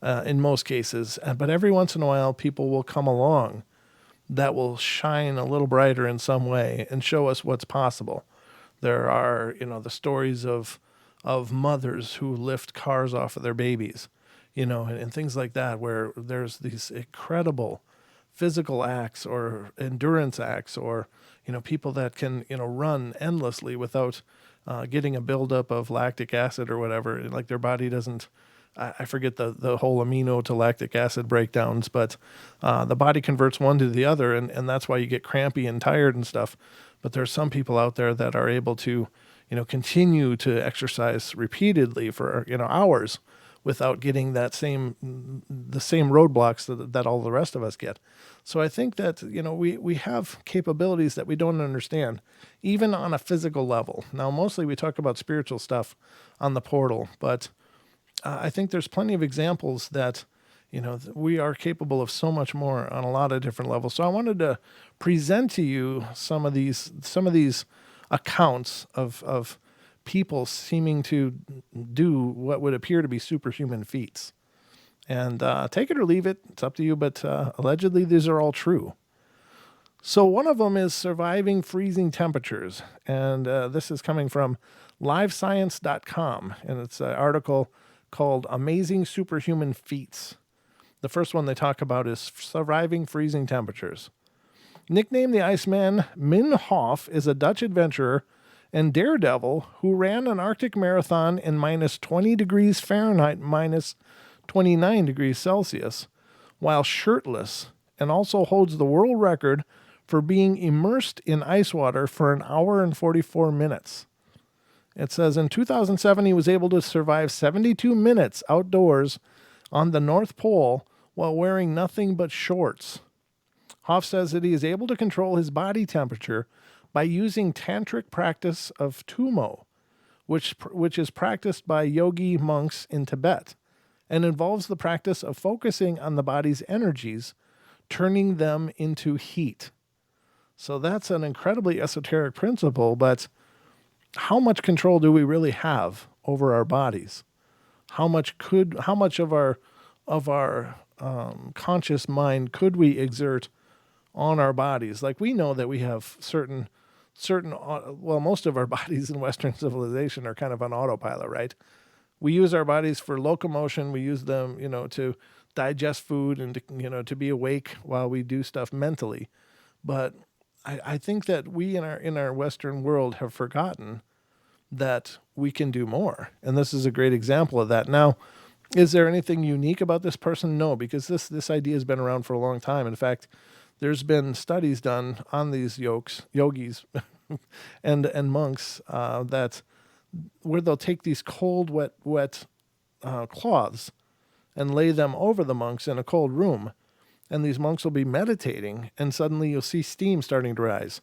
in most cases. But every once in a while, people will come along that will shine a little brighter in some way and show us what's possible. There are, the stories of mothers who lift cars off of their babies, and things like that, where there's these incredible physical acts or endurance acts, or people that can run endlessly without getting a buildup of lactic acid or whatever. Like their body doesn't. I forget the whole amino to lactic acid breakdowns, but the body converts one to the other, and that's why you get crampy and tired and stuff. But there's some people out there that are able to, continue to exercise repeatedly for hours without getting the same roadblocks that all the rest of us get. So I think that we have capabilities that we don't understand, even on a physical level. Now, mostly we talk about spiritual stuff on the portal, but I think there's plenty of examples that we are capable of so much more on a lot of different levels. So I wanted to present to you some of these accounts of people seeming to do what would appear to be superhuman feats. And take it or leave it, it's up to you, but allegedly these are all true. So one of them is surviving freezing temperatures, and this is coming from livescience.com, and it's an article called Amazing Superhuman Feats. The first one they talk about is surviving freezing temperatures. Nicknamed the Iceman, Min Hof is a Dutch adventurer and daredevil who ran an Arctic marathon in minus 20 degrees Fahrenheit, minus 29 degrees Celsius, while shirtless, and also holds the world record for being immersed in ice water for an hour and 44 minutes. It says in 2007, he was able to survive 72 minutes outdoors on the North Pole while wearing nothing but shorts. Hoff says that he is able to control his body temperature by using tantric practice of tumo, which is practiced by yogi monks in Tibet, and involves the practice of focusing on the body's energies, turning them into heat. So that's an incredibly esoteric principle, but how much control do we really have over our bodies? How much of our conscious mind could we exert on our bodies? Like, we know that we have certain most of our bodies in Western civilization are kind of on autopilot, right? We use our bodies for locomotion. We use them, to digest food and to be awake while we do stuff mentally. But I think that we in our Western world have forgotten that we can do more. And this is a great example of that. Now, is there anything unique about this person? No, because this idea has been around for a long time. In fact, there's been studies done on these yogis, and monks that where they'll take these cold, wet cloths and lay them over the monks in a cold room, and these monks will be meditating, and suddenly you'll see steam starting to rise.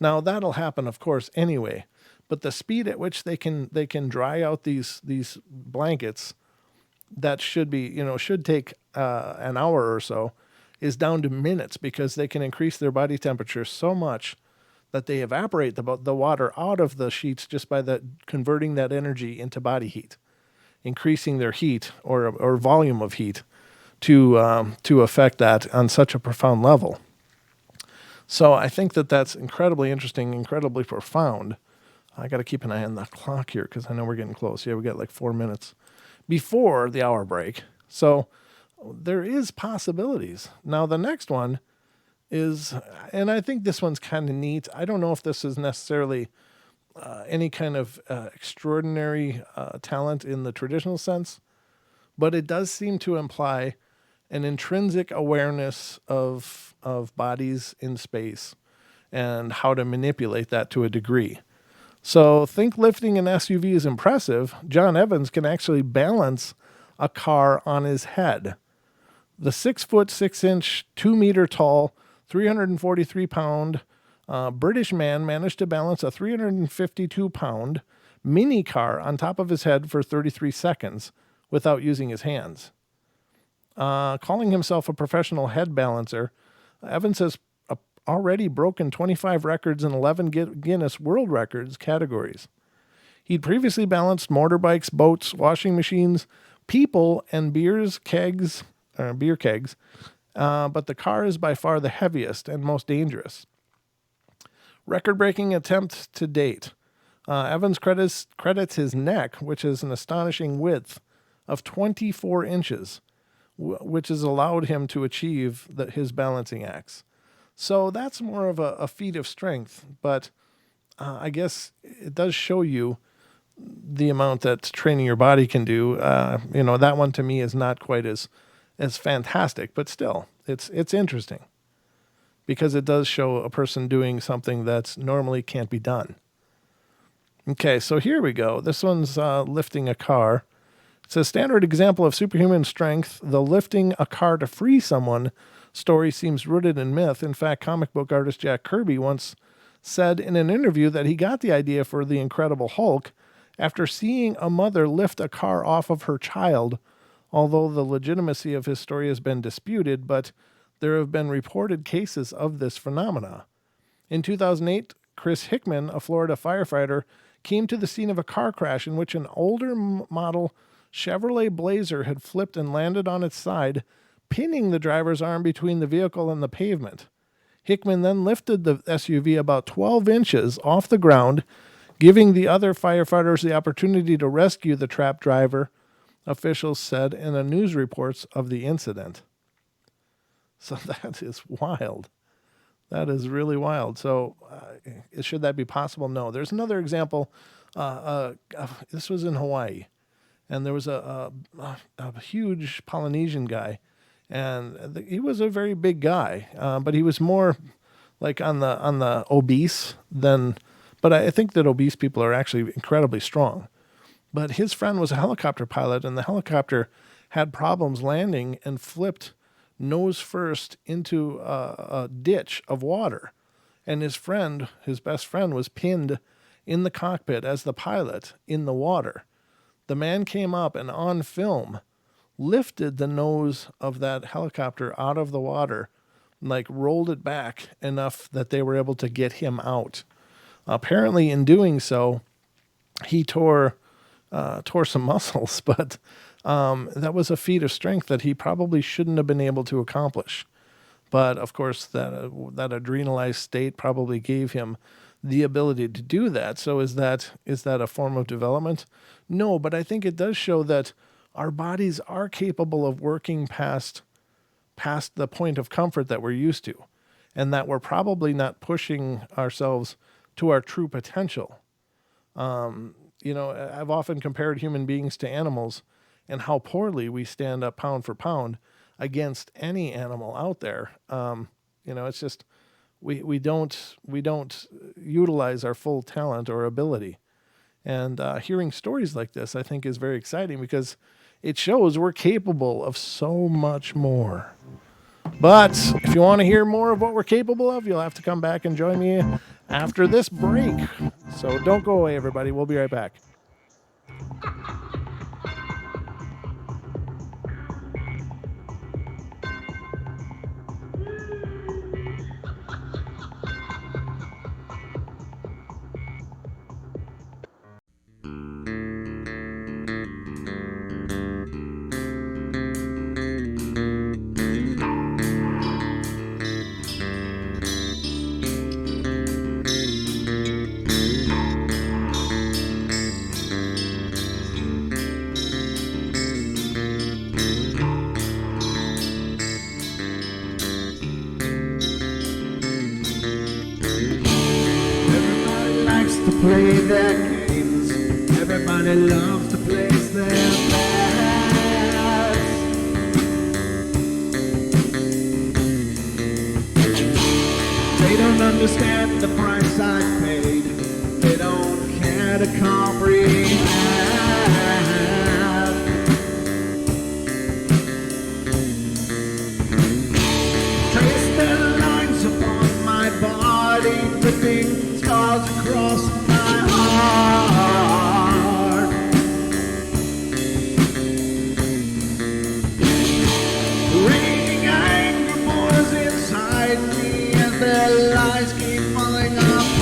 Now that'll happen, of course, anyway, but the speed at which they can dry out these blankets that should take an hour or so is down to minutes, because they can increase their body temperature so much that they evaporate the water out of the sheets just by converting that energy into body heat, increasing their heat or volume of heat to affect that on such a profound level. So I think that that's incredibly interesting, incredibly profound. I got to keep an eye on the clock here because I know we're getting close. Yeah, we got like 4 minutes before the hour break. So there is possibilities. Now the next one is, and I think this one's kind of neat. I don't know if this is necessarily any kind of extraordinary talent in the traditional sense, but it does seem to imply an intrinsic awareness of bodies in space and how to manipulate that to a degree. So think lifting an SUV is impressive. John Evans can actually balance a car on his head. The 6'6" 2 meter tall, 343 pound British man managed to balance a 352 pound mini car on top of his head for 33 seconds without using his hands. Calling himself a professional head balancer, Evans has already broken 25 records in 11 Guinness World Records categories. He'd previously balanced motorbikes, boats, washing machines, people, and beer kegs, but the car is by far the heaviest and most dangerous. Record-breaking attempt to date. Evans credits his neck, which is an astonishing width of 24 inches, which has allowed him to achieve his balancing acts. So that's more of a feat of strength, but I guess it does show you the amount that training your body can do. That one to me is not quite as fantastic, but still, it's interesting because it does show a person doing something that's normally can't be done. Okay, so here we go. This one's lifting a car. It's a standard example of superhuman strength. The lifting a car to free someone story seems rooted in myth. In fact, comic book artist Jack Kirby once said in an interview that he got the idea for the Incredible Hulk after seeing a mother lift a car off of her child, although the legitimacy of his story has been disputed, but there have been reported cases of this phenomena. In 2008, Chris Hickman, a Florida firefighter, came to the scene of a car crash in which an older model Chevrolet Blazer had flipped and landed on its side, pinning the driver's arm between the vehicle and the pavement. Hickman then lifted the SUV about 12 inches off the ground, giving the other firefighters the opportunity to rescue the trapped driver, officials said in the news reports of the incident. So that is wild. That is really wild. So should that be possible? No. There's another example. This was in Hawaii, and there was a huge Polynesian guy, and he was a very big guy, but he was more like on the obese than. But I think that obese people are actually incredibly strong. But his friend was a helicopter pilot, and the helicopter had problems landing and flipped nose first into a ditch of water. And his best friend, was pinned in the cockpit as the pilot in the water. The man came up and on film lifted the nose of that helicopter out of the water, like rolled it back enough that they were able to get him out. Apparently in doing so, he tore some muscles, but that was a feat of strength that he probably shouldn't have been able to accomplish. But of course, that adrenalized state probably gave him the ability to do that. So is that a form of development? No, but I think it does show that our bodies are capable of working past the point of comfort that we're used to, and that we're probably not pushing ourselves to our true potential. I've often compared human beings to animals and how poorly we stand up pound for pound against any animal out there. It's just we don't utilize our full talent or ability. And hearing stories like this, I think, is very exciting because it shows we're capable of so much more. But if you want to hear more of what we're capable of, you'll have to come back and join me after this break. So don't go away, everybody. We'll be right back. Play their games. Everybody loves to place their bets. They don't understand the price I paid. They don't care to comprehend. Trace their lines upon my body, dripping scars across my heart. Raging anger pours inside me as their lies keep falling apart.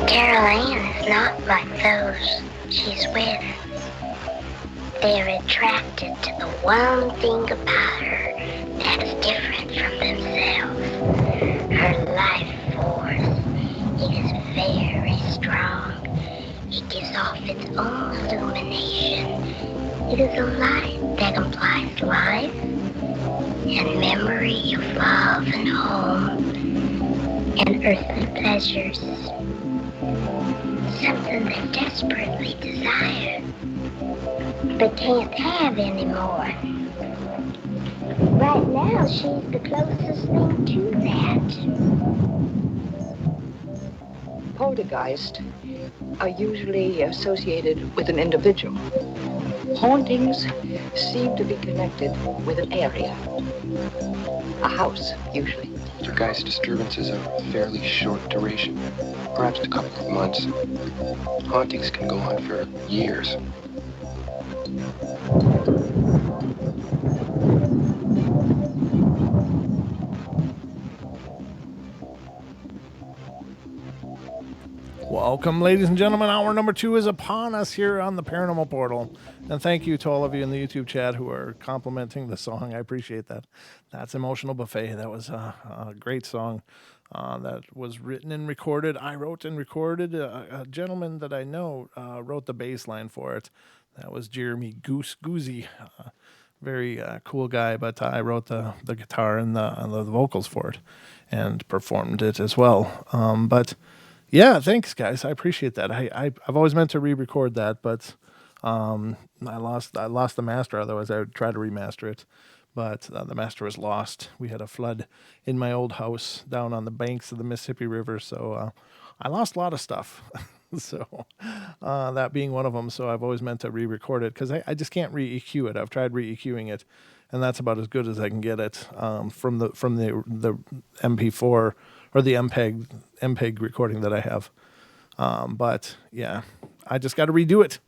Carol Ann is not like those she's with. They're attracted to the one thing about her that is different from themselves. Her life force is very strong. It gives off its own illumination. It is a light that implies life and memory of love and home and earthly pleasures. Something they desperately desire, but can't have anymore. Right now, she's the closest thing to that. Poltergeists are usually associated with an individual. Hauntings seem to be connected with an area. A house, usually. Poltergeist disturbances are fairly short duration, perhaps a couple of months. Hauntings can go on for years. Welcome, ladies and gentlemen. Hour number 2 is upon us here on the Paranormal Portal. And thank you to all of you in the YouTube chat who are complimenting the song. I appreciate that. That's Emotional Buffet. That was a great song that was written and recorded. I wrote and recorded. A gentleman that I know wrote the bass line for it. That was Jeremy Goozy. Very cool guy, but I wrote the guitar and the vocals for it and performed it as well. But yeah, thanks, guys. I appreciate that. I've always meant to re-record that, but I lost the master. Otherwise, I would try to remaster it, but the master was lost. We had a flood in my old house down on the banks of the Mississippi River, so I lost a lot of stuff. So that being one of them. So I've always meant to re-record it because I just can't re-EQ it. I've tried re-EQing it, and that's about as good as I can get it from the MP4 or the MPEG recording that I have. But yeah, I just got to redo it.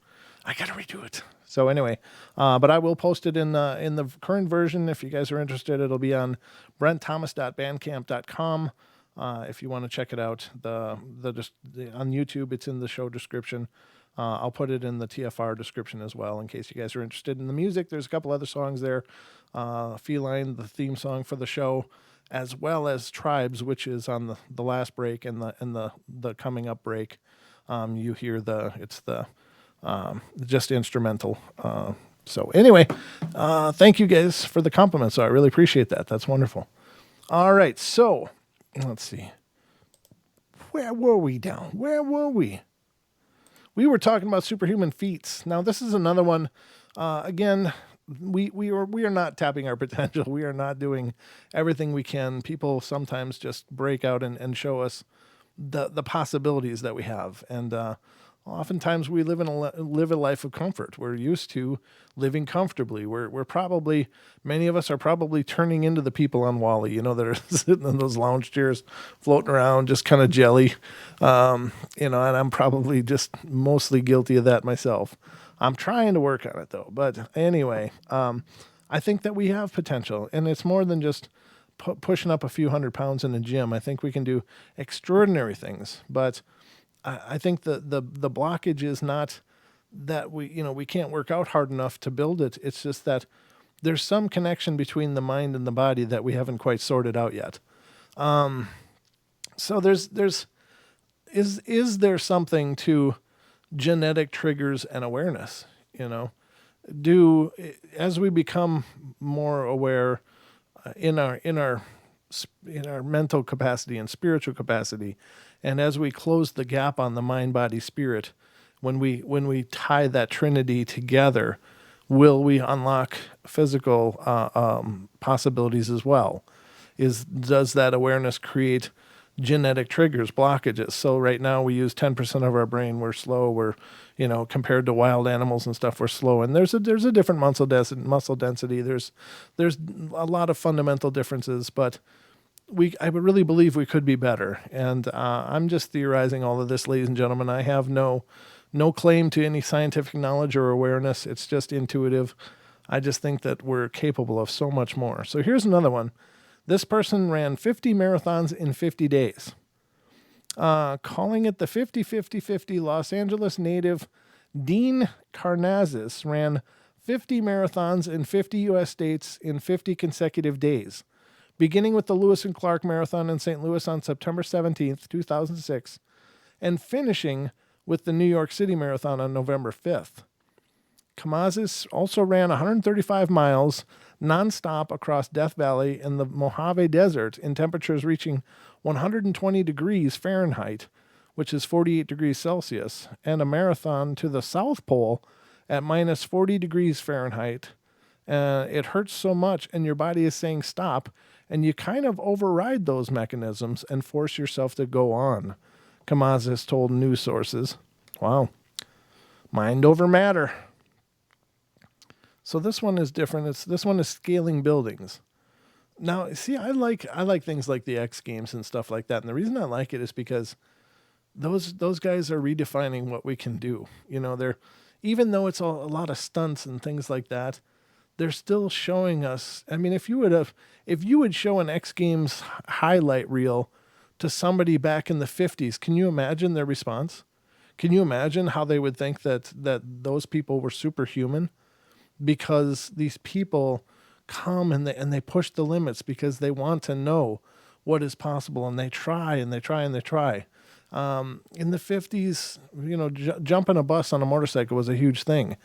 So anyway, but I will post it in the current version. If you guys are interested, it'll be on brentthomas.bandcamp.com. If you want to check it out, on YouTube, it's in the show description. I'll put it in the TFR description as well in case you guys are interested in the music. There's a couple other songs there. Feline, the theme song for the show, as well as Tribes, which is on the last break and the coming up break. You hear it's just instrumental. So anyway, thank you guys for the compliments. I really appreciate that. That's wonderful. All right, so let's see. Where were we down? Where were we? We were talking about superhuman feats. Now this is another one. Again, we are not tapping our potential. We are not doing everything we can. People sometimes just break out and show us the possibilities that we have. And oftentimes we live a life of comfort. We're used to living comfortably. We're probably, many of us are probably turning into the people on Wall-E, that are sitting in those lounge chairs, floating around, just kind of jelly. And I'm probably just mostly guilty of that myself. I'm trying to work on it though. But anyway, I think that we have potential, and it's more than just pushing up a few 100 pounds in a gym. I think we can do extraordinary things, but I think the blockage is not that we can't work out hard enough to build it. It's just that there's some connection between the mind and the body that we haven't quite sorted out yet. So is there something to genetic triggers and awareness? As we become more aware in our mental capacity and spiritual capacity, and as we close the gap on the mind, body, spirit, when we tie that trinity together, will we unlock physical possibilities as well? Does that awareness create genetic triggers, blockages? So right now we use 10% of our brain. We're slow. We're, compared to wild animals and stuff, we're slow. And there's a different muscle density. There's a lot of fundamental differences, but I would really believe we could be better. And I'm just theorizing all of this, ladies and gentlemen. I have no claim to any scientific knowledge or awareness. It's just intuitive. I just think that we're capable of so much more. So here's another one. This person ran 50 marathons in 50 days. calling it the 50-50-50. Los Angeles native Dean Karnazes ran 50 marathons in 50 U.S. states in 50 consecutive days, beginning with the Lewis and Clark Marathon in St. Louis on September 17th, 2006, and finishing with the New York City Marathon on November 5th. Kamazis also ran 135 miles nonstop across Death Valley in the Mojave Desert in temperatures reaching 120 degrees Fahrenheit, which is 48 degrees Celsius, and a marathon to the South Pole at minus 40 degrees Fahrenheit. It hurts so much, and your body is saying stop, and you kind of override those mechanisms and force yourself to go on, Kamazis told news sources. Wow. Mind over matter. So this one is different. This one is scaling buildings. Now, see, I like things like the X Games and stuff like that. And the reason I like it is because those guys are redefining what we can do. You know, they're, even though it's a lot of stunts and things like that, they're still showing us. I mean, if you would show an X Games highlight reel to somebody back in the 50s, can you imagine their response? Can you imagine how they would think that those people were superhuman? Because these people come and they push the limits because they want to know what is possible, and they try and they try and they try. In the 50s, you know, jumping a bus on a motorcycle was a huge thing.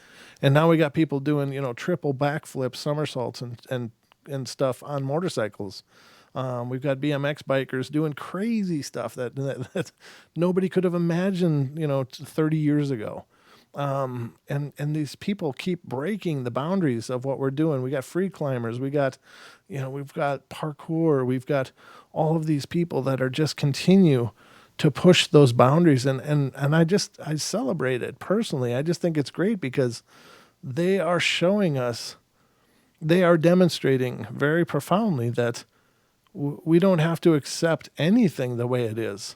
And now we got people doing, you know, triple backflips, somersaults and stuff on motorcycles. We've got BMX bikers doing crazy stuff that nobody could have imagined, you know, 30 years ago. And these people keep breaking the boundaries of what we're doing. We got free climbers. We've got parkour. We've got all of these people that are just continue to push those boundaries. And I celebrate it personally. I just think it's great because they are showing us, they are demonstrating very profoundly that we don't have to accept anything the way it is,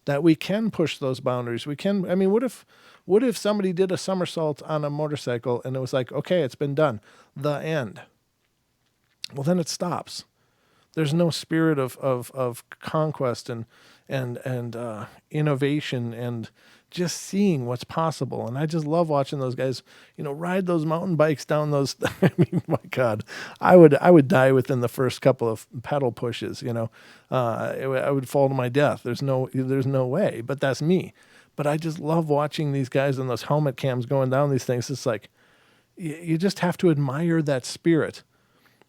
that we can push those boundaries. We can, I mean, what if somebody did a somersault on a motorcycle and it was like, okay, it's been done, the end. Well, then it stops. There's no spirit of conquest and innovation and just seeing what's possible. And I just love watching those guys, you know, ride those mountain bikes down those. I mean, my God, I would die within the first couple of pedal pushes. You know, I would fall to my death. There's no way. But that's me. But I just love watching these guys on those helmet cams going down these things. It's like you just have to admire that spirit.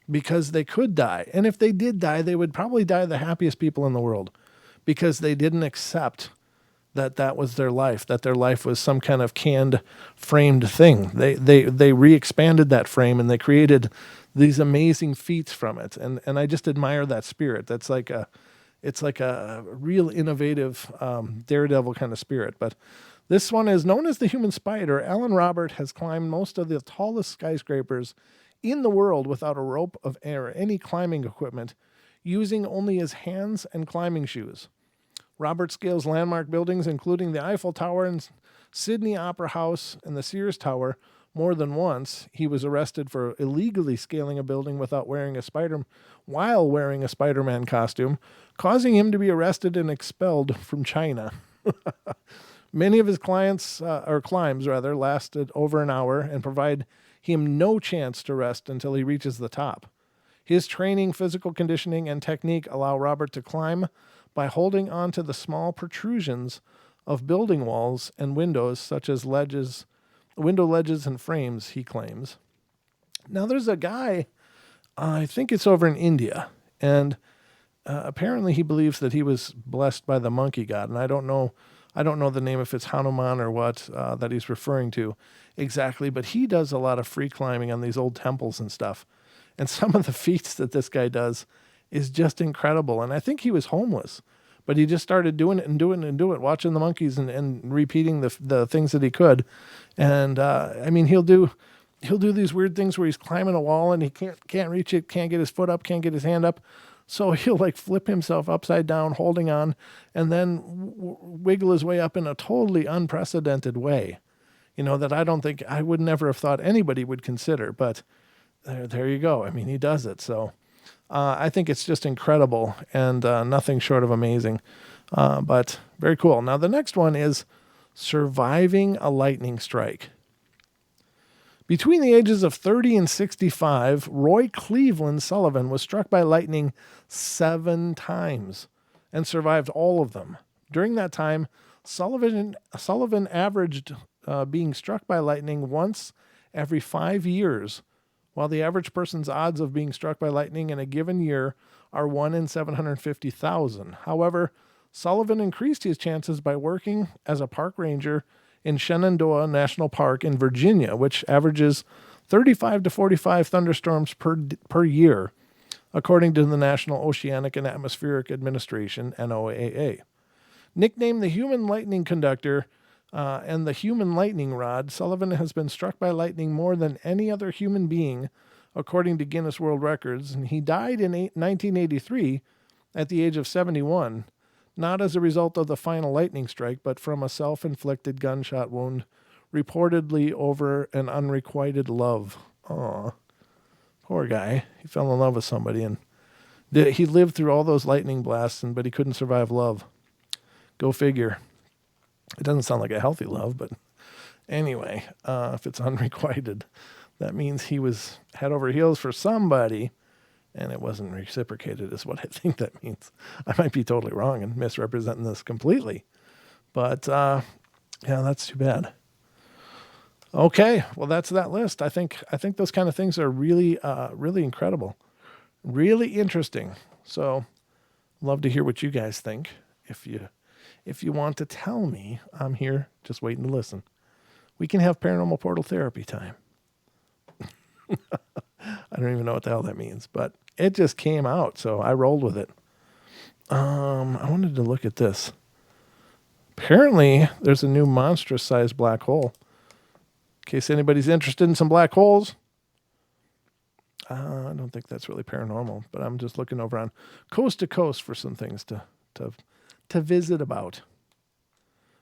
Because they could die. And if they did die, they would probably die the happiest people in the world because they didn't accept that was their life, that their life was some kind of canned, framed thing. They re-expanded that frame and they created these amazing feats from it. And I just admire that spirit. It's like a real innovative daredevil kind of spirit. But this one is known as the human spider. Alan Robert has climbed most of the tallest skyscrapers in the world without a rope of air or any climbing equipment, using only his hands and climbing shoes. Robert scales landmark buildings, including the Eiffel Tower and Sydney Opera House and the Sears Tower, more than once. He was arrested for illegally scaling a building while wearing a Spider-Man costume, causing him to be arrested and expelled from China. Many of his climbs lasted over an hour and provide him no chance to rest until he reaches the top. His training, physical conditioning, and technique allow Robert to climb by holding on to the small protrusions of building walls and windows, such as window ledges and frames, he claims. Now there's a guy, I think it's over in India, and apparently he believes that he was blessed by the monkey god, and I don't know the name, if it's Hanuman or what that he's referring to exactly, but he does a lot of free climbing on these old temples and stuff. And some of the feats that this guy does is just incredible. And I think he was homeless, but he just started doing it, watching the monkeys and repeating the things that he could. And I mean, he'll do these weird things where he's climbing a wall and he can't reach it, can't get his foot up, can't get his hand up. So he'll like flip himself upside down, holding on, and then wiggle his way up in a totally unprecedented way, you know, that I would never have thought anybody would consider. But there you go. I mean, he does it. So I think it's just incredible and nothing short of amazing. But very cool. Now, the next one is surviving a lightning strike. Between the ages of 30 and 65, Roy Cleveland Sullivan was struck by lightning 7 times and survived all of them. During that time, Sullivan averaged being struck by lightning once every 5 years, while the average person's odds of being struck by lightning in a given year are 1 in 750,000. However, Sullivan increased his chances by working as a park ranger in Shenandoah National Park in Virginia, which averages 35 to 45 thunderstorms per year, according to the National Oceanic and Atmospheric Administration, NOAA. Nicknamed the Human Lightning Conductor and the Human Lightning Rod, Sullivan has been struck by lightning more than any other human being, according to Guinness World Records, and he died in 1983 at the age of 71, not as a result of the final lightning strike, but from a self-inflicted gunshot wound, reportedly over an unrequited love. Aw, poor guy. He fell in love with somebody, and he lived through all those lightning blasts, but he couldn't survive love. Go figure. It doesn't sound like a healthy love, but anyway, if it's unrequited, that means he was head over heels for somebody, and it wasn't reciprocated is what I think that means. I might be totally wrong and misrepresenting this completely. But, yeah, that's too bad. Okay, well, that's that list. I think those kind of things are really, really incredible. Really interesting. So, love to hear what you guys think. If you want to tell me, I'm here just waiting to listen. We can have Paranormal Portal therapy time. I don't even know what the hell that means, but it just came out, so I rolled with it. I wanted to look at this. Apparently, there's a new monstrous-sized black hole. In case anybody's interested in some black holes. I don't think that's really paranormal, but I'm just looking over on Coast to Coast for some things to visit about.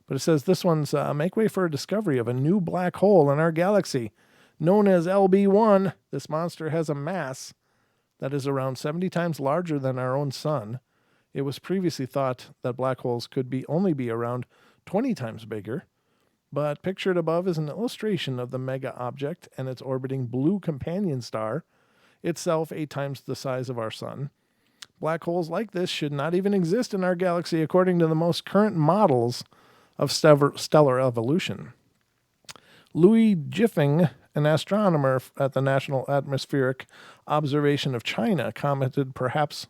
But it says this one's make way for a discovery of a new black hole in our galaxy. Known as LB1, this monster has a mass that is around 70 times larger than our own sun. It was previously thought that black holes could only be around 20 times bigger, but pictured above is an illustration of the mega object and its orbiting blue companion star, itself 8 times the size of our sun. Black holes like this should not even exist in our galaxy according to the most current models of stellar evolution. Louis Jiffing, an astronomer at the National Atmospheric Observation of China, commented perhaps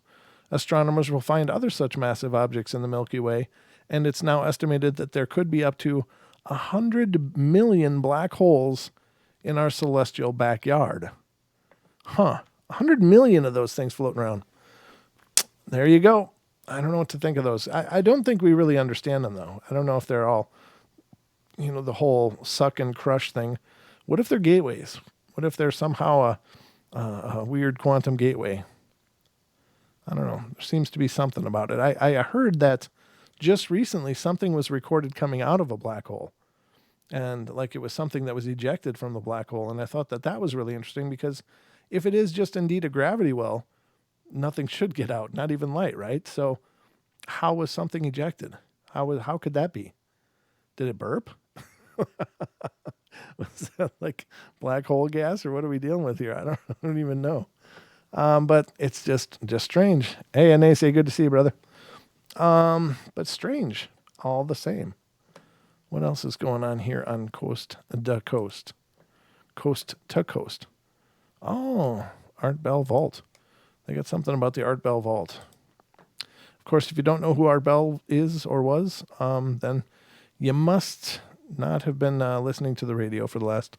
astronomers will find other such massive objects in the Milky Way, and it's now estimated that there could be up to 100 million black holes in our celestial backyard. 100 million of those things floating around. There you go. I don't know what to think of those. I don't think we really understand them, though. I don't know if they're all, the whole suck and crush thing. What if they're gateways? What if they're somehow a weird quantum gateway? I don't know. There seems to be something about it. I heard that just recently something was recorded coming out of a black hole. And like it was something that was ejected from the black hole. And I thought that was really interesting because if it is just indeed a gravity well, nothing should get out, not even light, right? So how was something ejected? How could that be? Did it burp? Was that like black hole gas or what are we dealing with here? I don't even know. But it's just strange. Hey, Anase, good to see you, brother. But strange all the same. What else is going on here on Coast to Coast? Coast to Coast. Oh, Art Bell Vault. They got something about the Art Bell Vault. Of course, if you don't know who Art Bell is or was, then you must not have been listening to the radio for the last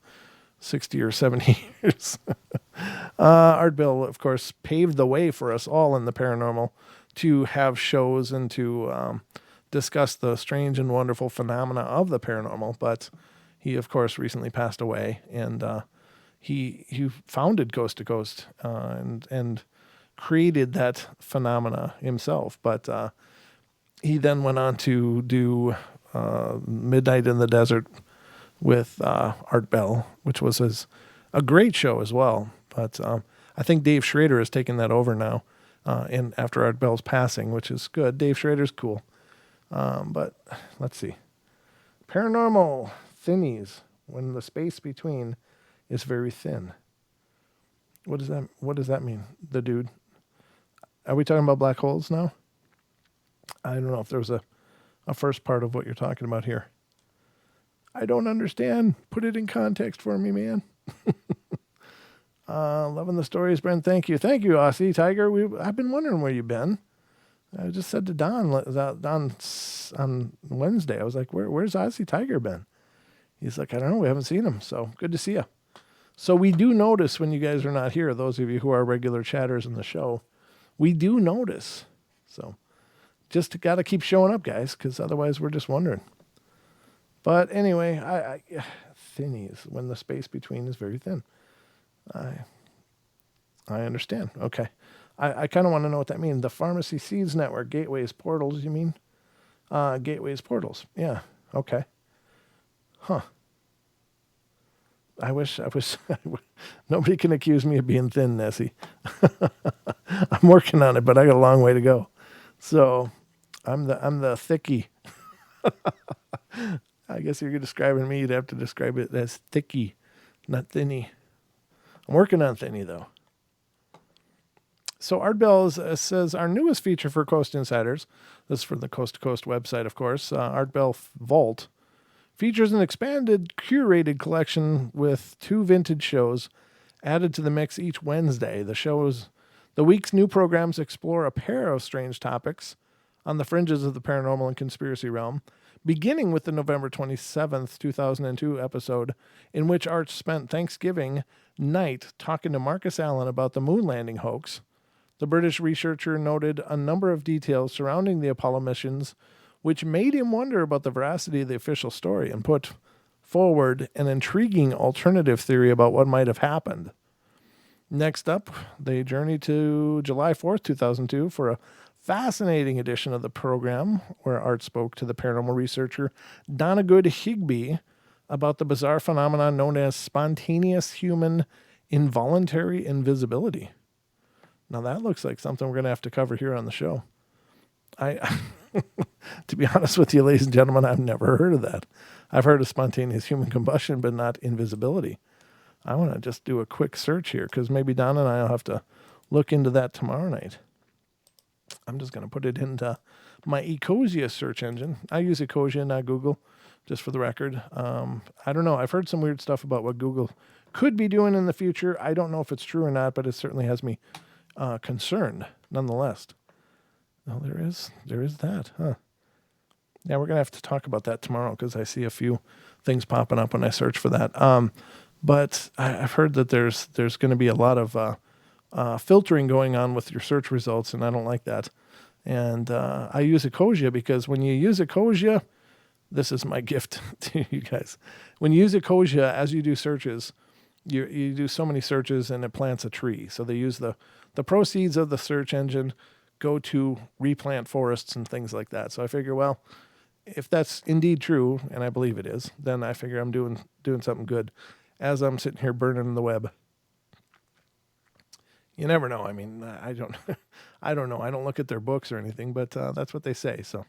60 or 70 years. Art Bell, of course, paved the way for us all in the paranormal to have shows and to discuss the strange and wonderful phenomena of the paranormal. But he, of course, recently passed away, and he founded Coast to Coast and created that phenomena himself. But he then went on to do Midnight in the Desert with Art Bell, which was a great show as well. But I think Dave Schrader has taken that over now, and after Art Bell's passing, which is good. Dave Schrader's cool. But let's see. Paranormal thinnies, when the space between is very thin. What does that mean? The dude. Are we talking about black holes now? I don't know if there was a first part of what you're talking about here. I don't understand. Put it in context for me, man. Loving the stories, Brent. Thank you. Thank you, Aussie Tiger. I've been wondering where you've been. I just said to Don on Wednesday, I was like, where's Aussie Tiger been? He's like, I don't know. We haven't seen him. So good to see you. So we do notice when you guys are not here, those of you who are regular chatters in the show, we do notice. So just got to keep showing up, guys, because otherwise we're just wondering. But anyway, I thinnies, when the space between is very thin. I understand. Okay. I kind of want to know what that means. The Pharmacy Seeds Network, gateways, portals, you mean? Gateways, portals. Yeah. Okay. Huh. I wish nobody can accuse me of being thin, Nessie. I'm working on it, but I got a long way to go. So I'm the thickie. I guess if you're describing me, you'd have to describe it as thickie, not thinny. I'm working on thinny, though. So Art Bell says, our newest feature for Coast Insiders, this is from the Coast to Coast website, of course, Art Bell Vault, features an expanded, curated collection with 2 vintage shows added to the mix each Wednesday. The week's new programs explore a pair of strange topics on the fringes of the paranormal and conspiracy realm, beginning with the November 27th, 2002 episode, in which Art spent Thanksgiving night talking to Marcus Allen about the moon landing hoax. The British researcher noted a number of details surrounding the Apollo missions, which made him wonder about the veracity of the official story and put forward an intriguing alternative theory about what might have happened. Next up, they journeyed to July 4th, 2002 for a fascinating edition of the program where Art spoke to the paranormal researcher Donna Good Higbee about the bizarre phenomenon known as spontaneous human involuntary invisibility. Now that looks like something we're going to have to cover here on the show. To be honest with you, ladies and gentlemen, I've never heard of that. I've heard of spontaneous human combustion, but not invisibility. I want to just do a quick search here because maybe Don and I will have to look into that tomorrow night. I'm just going to put it into my Ecosia search engine. I use Ecosia, not Google, just for the record. I don't know. I've heard some weird stuff about what Google could be doing in the future. I don't know if it's true or not, but it certainly has me concerned nonetheless. Oh, there is that, huh? Yeah, we're going to have to talk about that tomorrow because I see a few things popping up when I search for that. But I've heard that there's going to be a lot of filtering going on with your search results, and I don't like that. And I use Ecosia because when you use Ecosia, this is my gift to you guys. When you use Ecosia, as you do searches, you do so many searches and it plants a tree. So they use the proceeds of the search engine go to replant forests and things like that. So I figure, well, if that's indeed true, and I believe it is, then I figure I'm doing something good as I'm sitting here burning the web. You never know. I mean, I don't know. I don't look at their books or anything, but that's what they say. So,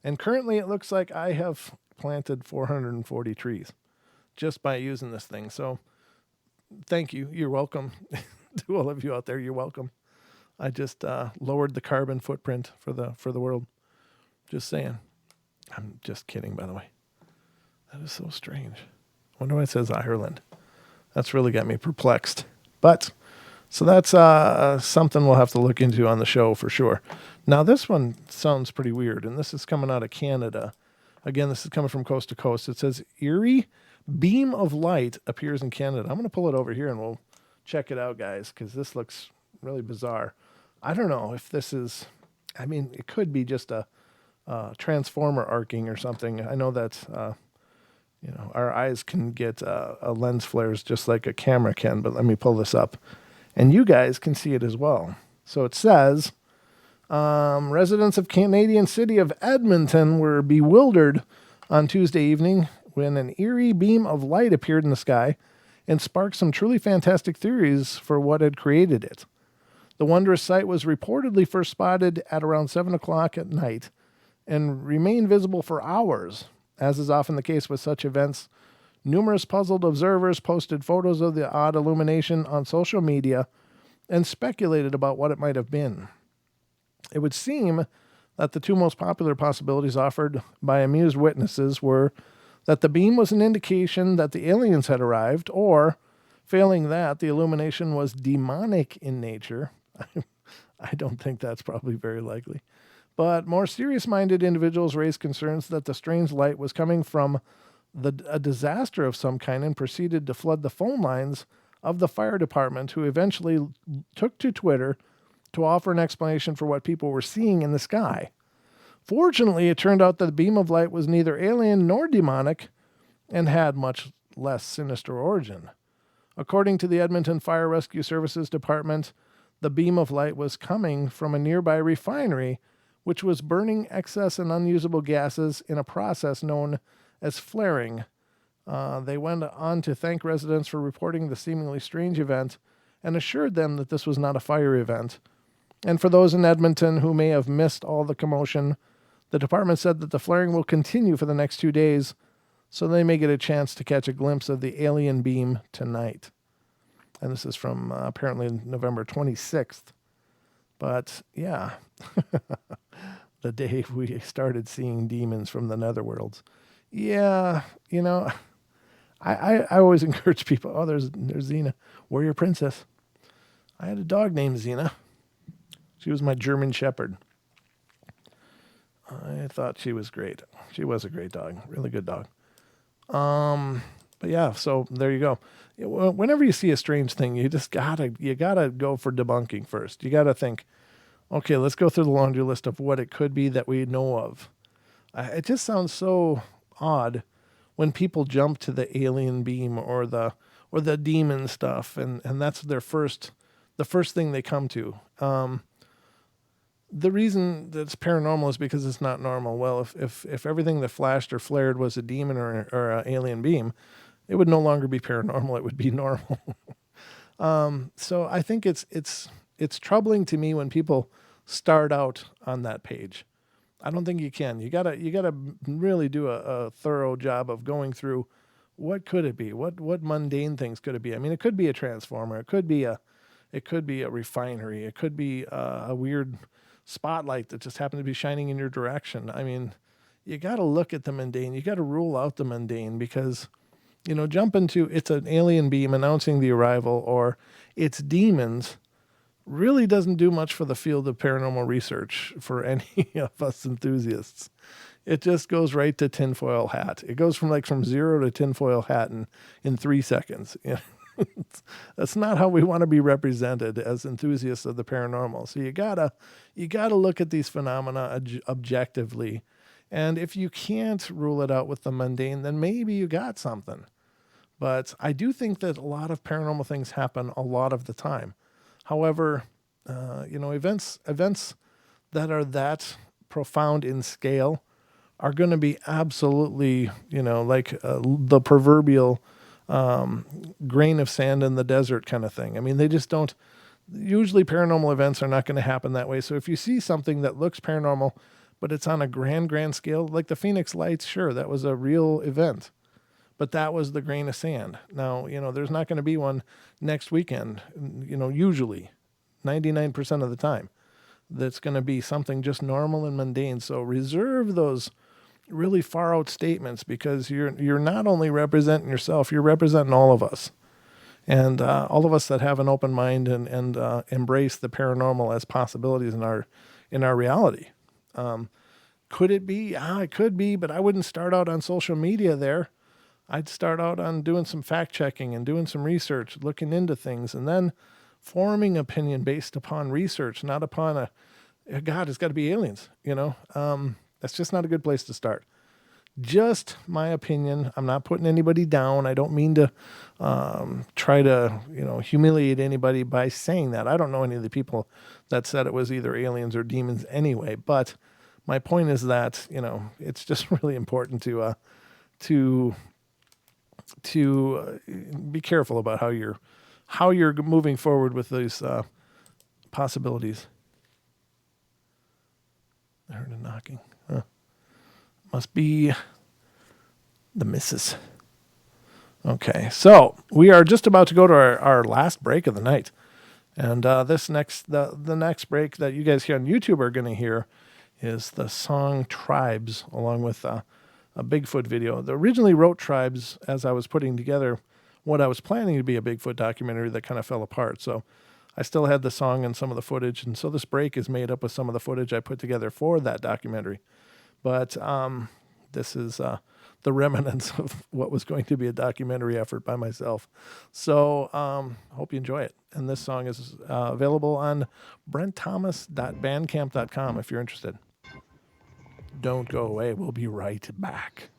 and currently it looks like I have planted 440 trees just by using this thing. So thank you. You're welcome. To all of you out there, you're welcome. I just lowered the carbon footprint for the world. Just saying. I'm just kidding, by the way. That is so strange. I wonder why it says Ireland. That's really got me perplexed. But, so that's something we'll have to look into on the show for sure. Now, this one sounds pretty weird, and this is coming out of Canada. Again, this is coming from coast to coast. It says, eerie beam of light appears in Canada. I'm going to pull it over here, and we'll check it out, guys, because this looks really bizarre. I don't know if this is, I mean, it could be just a transformer arcing or something. I know that, our eyes can get a lens flares just like a camera can, but let me pull this up. And you guys can see it as well. So it says, residents of Canadian city of Edmonton were bewildered on Tuesday evening when an eerie beam of light appeared in the sky and sparked some truly fantastic theories for what had created it. The wondrous sight was reportedly first spotted at around 7 o'clock at night and remain visible for hours. As is often the case with such events, numerous puzzled observers posted photos of the odd illumination on social media and speculated about what it might have been. It would seem that the two most popular possibilities offered by amused witnesses were that the beam was an indication that the aliens had arrived, or, failing that, the illumination was demonic in nature. I don't think that's probably very likely. But more serious-minded individuals raised concerns that the strange light was coming from a disaster of some kind and proceeded to flood the phone lines of the fire department, who eventually took to Twitter to offer an explanation for what people were seeing in the sky. Fortunately, it turned out that the beam of light was neither alien nor demonic and had much less sinister origin. According to the Edmonton Fire Rescue Services Department, the beam of light was coming from a nearby refinery, which was burning excess and unusable gases in a process known as flaring. They went on to thank residents for reporting the seemingly strange event and assured them that this was not a fire event. And for those in Edmonton who may have missed all the commotion, the department said that the flaring will continue for the next 2 days, so they may get a chance to catch a glimpse of the alien beam tonight. And this is from apparently November 26th. But yeah, the day we started seeing demons from the netherworlds. Yeah, you know, I always encourage people, oh, there's Xena, warrior princess. I had a dog named Xena. She was my German Shepherd. I thought she was great. She was a great dog, really good dog. But yeah, so there you go. Whenever you see a strange thing, you gotta go for debunking first. You gotta think, okay, let's go through the laundry list of what it could be that we know of. It just sounds so odd when people jump to the alien beam or the demon stuff, and that's the first thing they come to. The reason that it's paranormal is because it's not normal. Well, if everything that flashed or flared was a demon or an alien beam, it would no longer be paranormal. It would be normal. So I think it's troubling to me when people start out on that page. I don't think you can. You gotta really do a thorough job of going through what could it be, what mundane things could it be. I mean, it could be a transformer, it could be a refinery, it could be a weird spotlight that just happened to be shining in your direction. I mean, you got to look at the mundane. You got to rule out the mundane because, jump into it's an alien beam announcing the arrival or it's demons really doesn't do much for the field of paranormal research for any of us enthusiasts. It just goes right to tinfoil hat. It goes from 0 to tinfoil hat in 3 seconds. That's not how we want to be represented as enthusiasts of the paranormal. So you gotta look at these phenomena objectively. And if you can't rule it out with the mundane, then maybe you got something. But I do think that a lot of paranormal things happen a lot of the time. However, events that are that profound in scale are going to be absolutely, like the proverbial grain of sand in the desert kind of thing. I mean, they just don't. Usually paranormal events are not going to happen that way. So if you see something that looks paranormal, but it's on a grand scale, like the Phoenix Lights, sure, that was a real event. But that was the grain of sand. Now, there's not going to be one next weekend, usually 99% of the time. That's going to be something just normal and mundane. So reserve those really far out statements because you're not only representing yourself, you're representing all of us. And all of us that have an open mind and embrace the paranormal as possibilities in our reality. Could it be? It could be, but I wouldn't start out on social media there. I'd start out on doing some fact checking and doing some research, looking into things, and then forming opinion based upon research, not upon God, it's got to be aliens, That's just not a good place to start. Just my opinion. I'm not putting anybody down. I don't mean to try to, humiliate anybody by saying that. I don't know any of the people that said it was either aliens or demons anyway. But my point is that, it's just really important to be careful about how you're moving forward with these possibilities. I heard a knocking. Must be the missus. Okay, so we are just about to go to our last break of the night. And the next break that you guys here on YouTube are going to hear is the song Tribes, along with a Bigfoot video. I originally wrote Tribes as I was putting together what I was planning to be a Bigfoot documentary that kind of fell apart. So I still had the song and some of the footage. And so this break is made up with some of the footage I put together for that documentary. But this is the remnants of what was going to be a documentary effort by myself. So hope you enjoy it. And this song is available on brentthomas.bandcamp.com if you're interested. Don't go away. We'll be right back.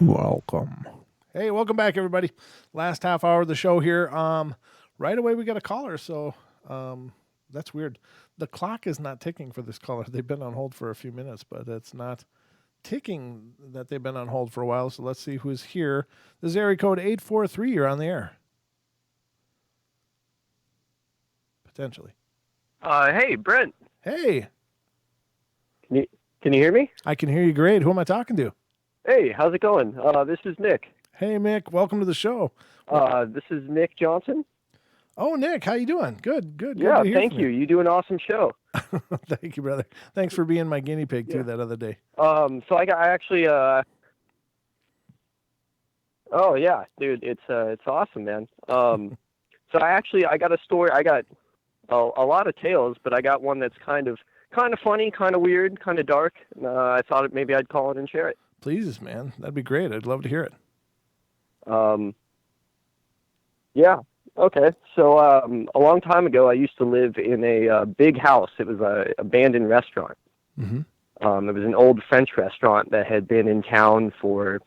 Welcome. Hey, welcome back, everybody. Last half hour of the show here. Right away we got a caller, so that's weird. The clock is not ticking for this caller. They've been on hold for a few minutes, but it's not ticking that they've been on hold for a while. So let's see who's here. This is area code 843. You're on the air. Potentially. Hey, Brent. Hey. Can you hear me? I can hear you great. Who am I talking to? Hey, how's it going? This is Nick. Hey, Mick. Welcome to the show. This is Nick Johnson. Oh, Nick, how you doing? Good. Yeah, Good to thank you. You do an awesome show. Thank you, brother. Thanks for being my guinea pig too that other day. So I actually. Oh yeah, dude, it's awesome, man. So I got a story. I got a lot of tales, but I got one that's kind of funny, kind of weird, kind of dark. I thought maybe I'd call it and share it. Please, man, that'd be great. I'd love to hear it. Yeah. Okay. So a long time ago, I used to live in a big house. It was an abandoned restaurant. Mm-hmm. It was an old French restaurant that had been in town for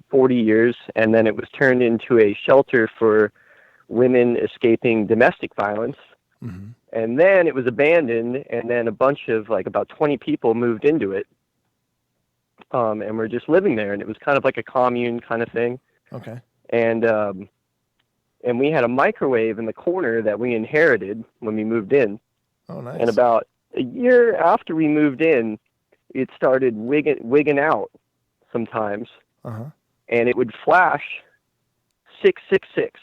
40 years, and then it was turned into a shelter for women escaping domestic violence. Mm-hmm. And then it was abandoned, and then a bunch of, about 20 people moved into it, and were just living there, and it was kind of like a commune kind of thing. Okay. And we had a microwave in the corner that we inherited when we moved in. Oh, nice. And about a year after we moved in, it started wigging out sometimes. Uh-huh. And it would flash 666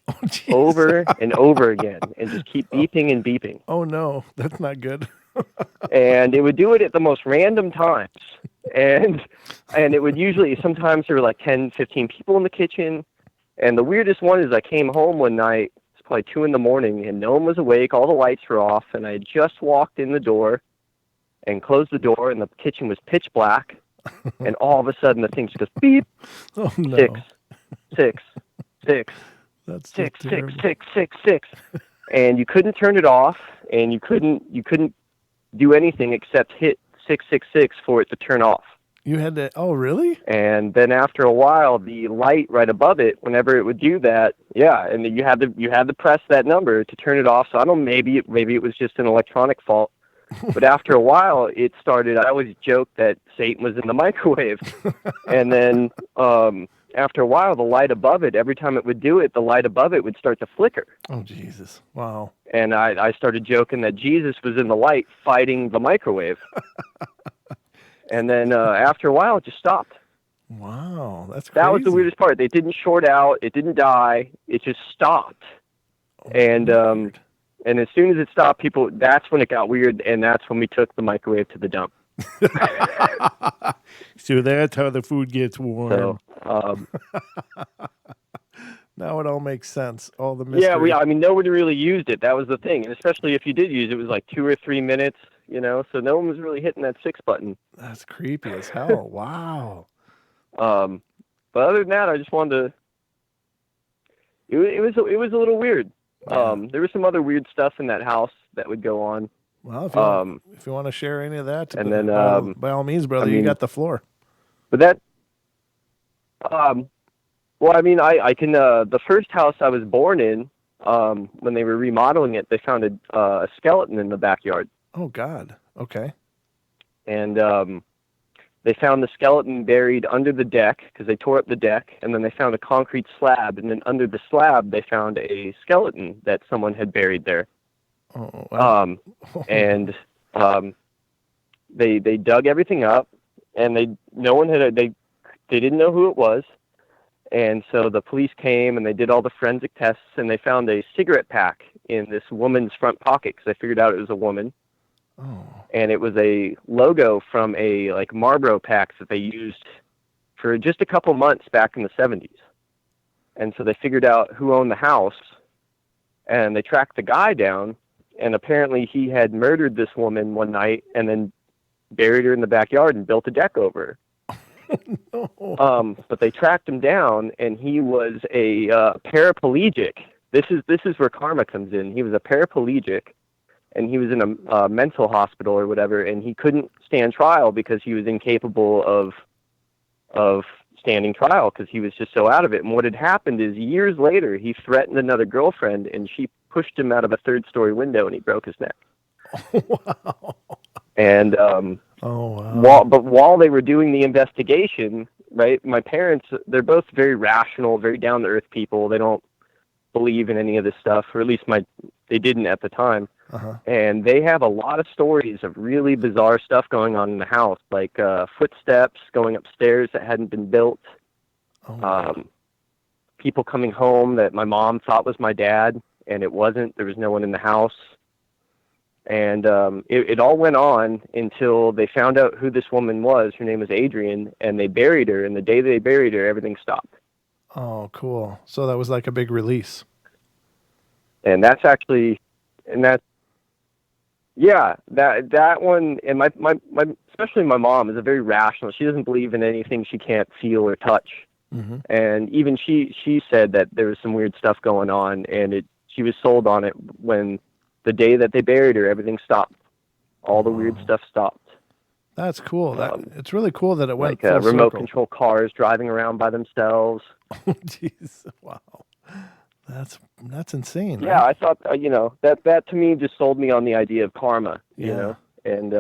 Oh, over and over again and just keep beeping and beeping. Oh, no, that's not good. And it would do it at the most random times. And it would usually, sometimes there were 10, 15 people in the kitchen. And the weirdest one is I came home one night, it's probably 2 a.m, and no one was awake, all the lights were off, and I had just walked in the door and closed the door, and the kitchen was pitch black, and all of a sudden the thing just goes beep, Oh, no. 6, 6, 6, That's 6, just 6, terrible. 6, 6, 6. And you couldn't turn it off, and you couldn't do anything except hit 666 for it to turn off. You had to, oh, really? And then after a while, the light right above it, whenever it would do that, and you had to press that number to turn it off. So I don't know, maybe it was just an electronic fault. But after a while, it started. I always joked that Satan was in the microwave. And then after a while, the light above it, every time it would do it, the light above it would start to flicker. Oh, Jesus. Wow. And I started joking that Jesus was in the light fighting the microwave. And then after a while, it just stopped. Wow, that's crazy. That was the weirdest part. It didn't short out. It didn't die. It just stopped. Oh, and weird. And as soon as it stopped, that's when it got weird, and that's when we took the microwave to the dump. So that's how the food gets warm. So, now it all makes sense. All the mystery. yeah, nobody really used it. That was the thing. And especially if you did use it, it was 2 or 3 minutes, so no one was really hitting that 6 button. That's creepy as hell. Wow. But other than that, I just wanted to, it was a little weird. Yeah. There was some other weird stuff in that house that would go on. Well, if you want to share any of that, and then by all means, brother, you got the floor. But that, I can. The first house I was born in, when they were remodeling it, they found a skeleton in the backyard. Oh God. Okay. And they found the skeleton buried under the deck because they tore up the deck, and then they found a concrete slab, and then under the slab they found a skeleton that someone had buried there. Oh, wow. And they dug everything up, and they didn't know who it was, and so the police came and they did all the forensic tests, and they found a cigarette pack in this woman's front pocket because they figured out it was a woman. Oh. And it was a logo from a Marlboro packs that they used for just a couple months back in the 70s. And so they figured out who owned the house, and they tracked the guy down, and apparently he had murdered this woman one night and then buried her in the backyard and built a deck over her. No. But they tracked him down, and he was a paraplegic this is where karma comes in. He was a paraplegic, and he was in a mental hospital or whatever, and he couldn't stand trial because he was incapable of standing trial because he was just so out of it. And what had happened is years later, he threatened another girlfriend, and she pushed him out of a third-story window, and he broke his neck. Wow. And while they were doing the investigation, right, my parents, they're both very rational, very down-to-earth people. They don't believe in any of this stuff, or at least they didn't at the time. And they have a lot of stories of really bizarre stuff going on in the house, like footsteps going upstairs that hadn't been built, people coming home that my mom thought was my dad, and it wasn't. There was no one in the house. And it all went on until they found out who this woman was. Her name was Adrian, and they buried her. And the day they buried her, everything stopped. Oh, cool. So that was like a big release. And that's actually, yeah, that one, and my especially my mom is a very rational. She doesn't believe in anything she can't feel or touch. Mm-hmm. And even she said that there was some weird stuff going on, and she was sold on it when the day that they buried her, everything stopped. All the weird stuff stopped. That's cool. It's really cool that it went like full remote circle. control cars driving around by themselves. Jeez, wow, that's insane. Yeah, right? I thought that to me just sold me on the idea of karma, Yeah. and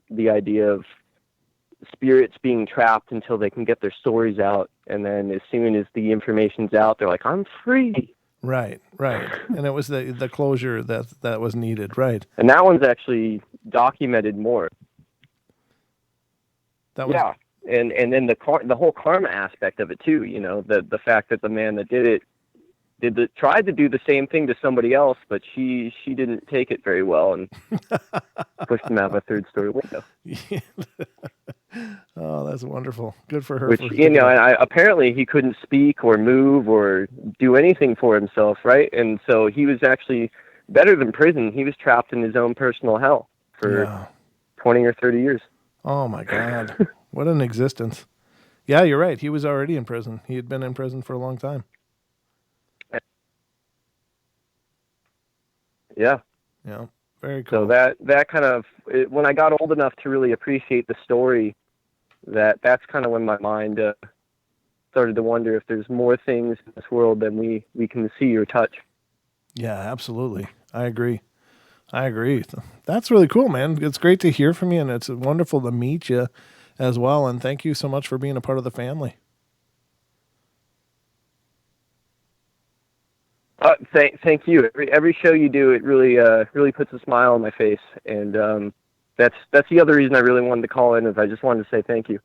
the idea of spirits being trapped until they can get their stories out, and then as soon as the information's out, they're like, I'm free. Right. And it was the closure that was needed, right? And that one's actually documented more. That was, yeah, and then the whole karma aspect of it too. The fact that the man that did it tried to do the same thing to somebody else, but she didn't take it very well and pushed him out of a third-story window. Yeah. Oh, that's wonderful. Good for her. Which apparently he couldn't speak or move or do anything for himself, right? And so he was actually better than prison. He was trapped in his own personal hell for 20 or 30 years. Oh my God, what an existence! Yeah, you're right. He was already in prison. He had been in prison for a long time. Yeah. Yeah. Very cool. So that kind of, when I got old enough to really appreciate the story, that's kind of when my mind started to wonder if there's more things in this world than we can see or touch. Yeah, absolutely. I agree. That's really cool, man. It's great to hear from you, and it's wonderful to meet you as well. And thank you so much for being a part of the family. Thank you. Every show you do, it really puts a smile on my face, and that's the other reason I really wanted to call in, is I just wanted to say thank you.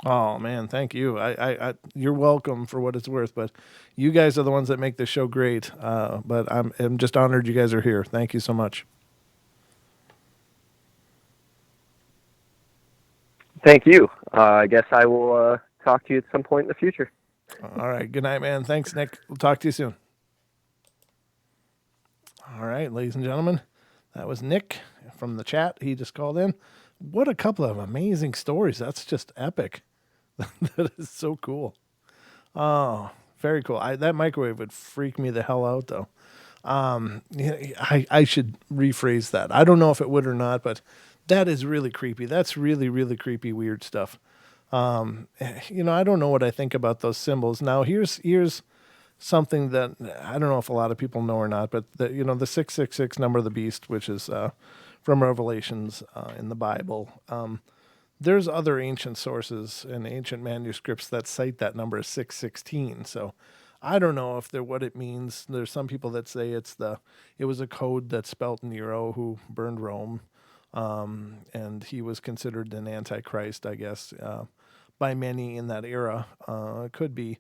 Oh man, thank you. I you're welcome for what it's worth, but you guys are the ones that make this show great. But I'm just honored you guys are here. Thank you so much. Thank you. I guess I will talk to you at some point in the future. All right. Good night, man. Thanks, Nick. We'll talk to you soon. All right, ladies and gentlemen, that was Nick from the chat. He just called in. What a couple of amazing stories. That's just epic. That is so cool. Oh, very cool. That microwave would freak me the hell out, though. I should rephrase that. I don't know if it would or not, but that is really creepy. That's really, really creepy, weird stuff. I don't know what I think about those symbols. Now, here's something that I don't know if a lot of people know or not, but the 666 number of the beast, which is from Revelations in the Bible. There's other ancient sources and ancient manuscripts that cite that number as 616. So I don't know what it means. There's some people that say it was a code that spelt Nero, who burned Rome, and he was considered an antichrist, I guess, by many in that era. Could be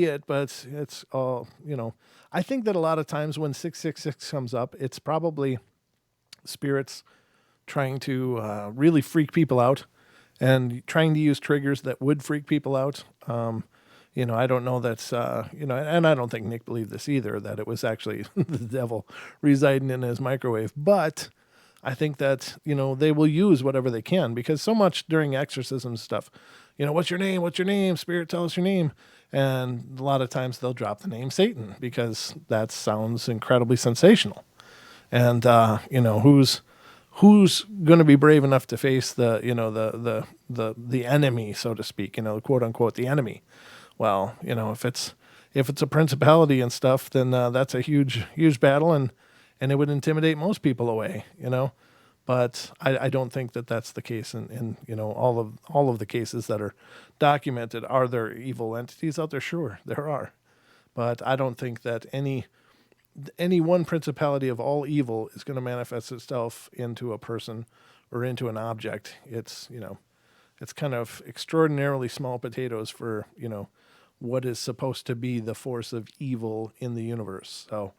it, but it's all, I think that a lot of times when 666 comes up, it's probably spirits trying to really freak people out and trying to use triggers that would freak people out. I don't know that's, and I don't think Nick believed this either, that it was actually the devil residing in his microwave. But I think that, they will use whatever they can, because so much during exorcism stuff, what's your name? What's your name? Spirit, tell us your name. And a lot of times they'll drop the name Satan because that sounds incredibly sensational. And, who's going to be brave enough to face the enemy, so to speak, quote unquote, the enemy. Well, if it's a principality and stuff, then that's a huge battle, and it would intimidate most people away, But I don't think that that's the case in all of the cases that are documented. Are there evil entities out there? Sure, there are, but I don't think that any one principality of all evil is going to manifest itself into a person or into an object. It's it's kind of extraordinarily small potatoes for what is supposed to be the force of evil in the universe. So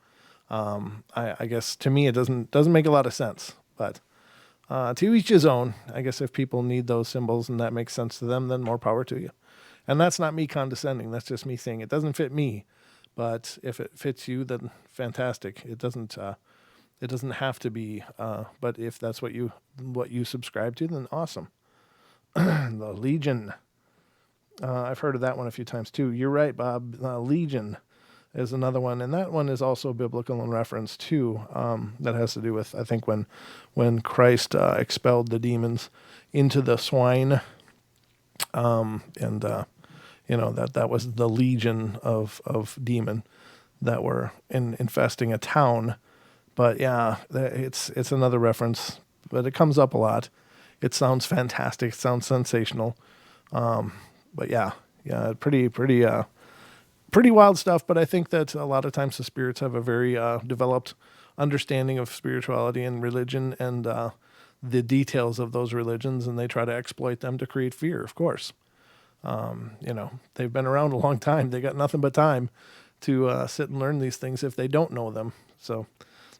I guess to me it doesn't make a lot of sense, but to each his own. I guess if people need those symbols and that makes sense to them, then more power to you. And that's not me condescending. That's just me saying it doesn't fit me, but if it fits you, then fantastic. It doesn't have to be. But if that's what you subscribe to, then awesome. The Legion. I've heard of that one a few times too. You're right, Bob. Legion is another one, and that one is also biblical in reference too. That has to do with, I think, when Christ expelled the demons into the swine, and that was the legion of demon that were infesting a town. But yeah, it's another reference, but it comes up a lot. It sounds fantastic. It sounds sensational. But yeah, pretty wild stuff. But I think that a lot of times the spirits have a very developed understanding of spirituality and religion and the details of those religions, and they try to exploit them to create fear, of course. They've been around a long time. They got nothing but time to sit and learn these things if they don't know them. So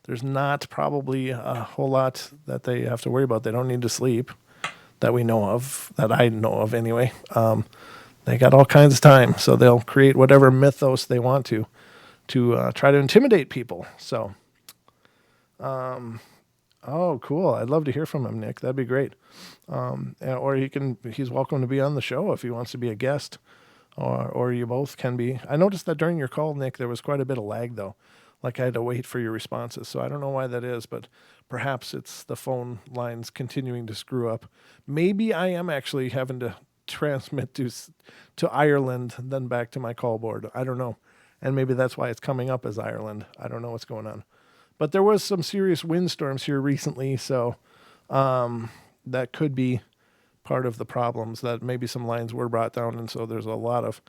there's not probably a whole lot that they have to worry about. They don't need to sleep, that we know of, that I know of anyway. They got all kinds of time, so they'll create whatever mythos they want to try to intimidate people. So, oh, cool. I'd love to hear from him, Nick. That'd be great. Or he's welcome to be on the show if he wants to be a guest, or you both can be. I noticed that during your call, Nick, there was quite a bit of lag though. Like I had to wait for your responses. So I don't know why that is, but perhaps it's the phone lines continuing to screw up. Maybe I am actually having to transmit to Ireland, then back to my call board. I don't know. And maybe that's why it's coming up as Ireland. I don't know what's going on. But there was some serious windstorms here recently, so that could be part of the problems, that maybe some lines were brought down, and so there's a lot of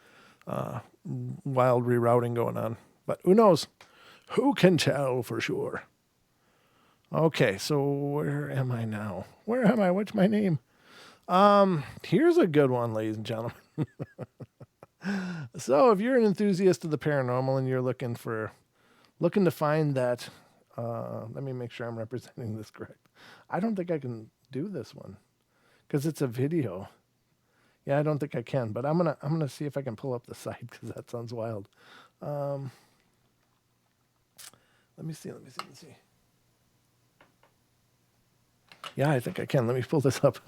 wild rerouting going on. But who knows? Who can tell for sure? Okay, so where am I now? Where am I? What's my name? Here's a good one, ladies and gentlemen. So if you're an enthusiast of the paranormal and you're looking to find that, let me make sure I'm representing this correct. I don't think I can do this one because it's a video. Yeah, I don't think I can, but I'm gonna see if I can pull up the site because that sounds wild. Let me see. Yeah, I think I can. Let me pull this up.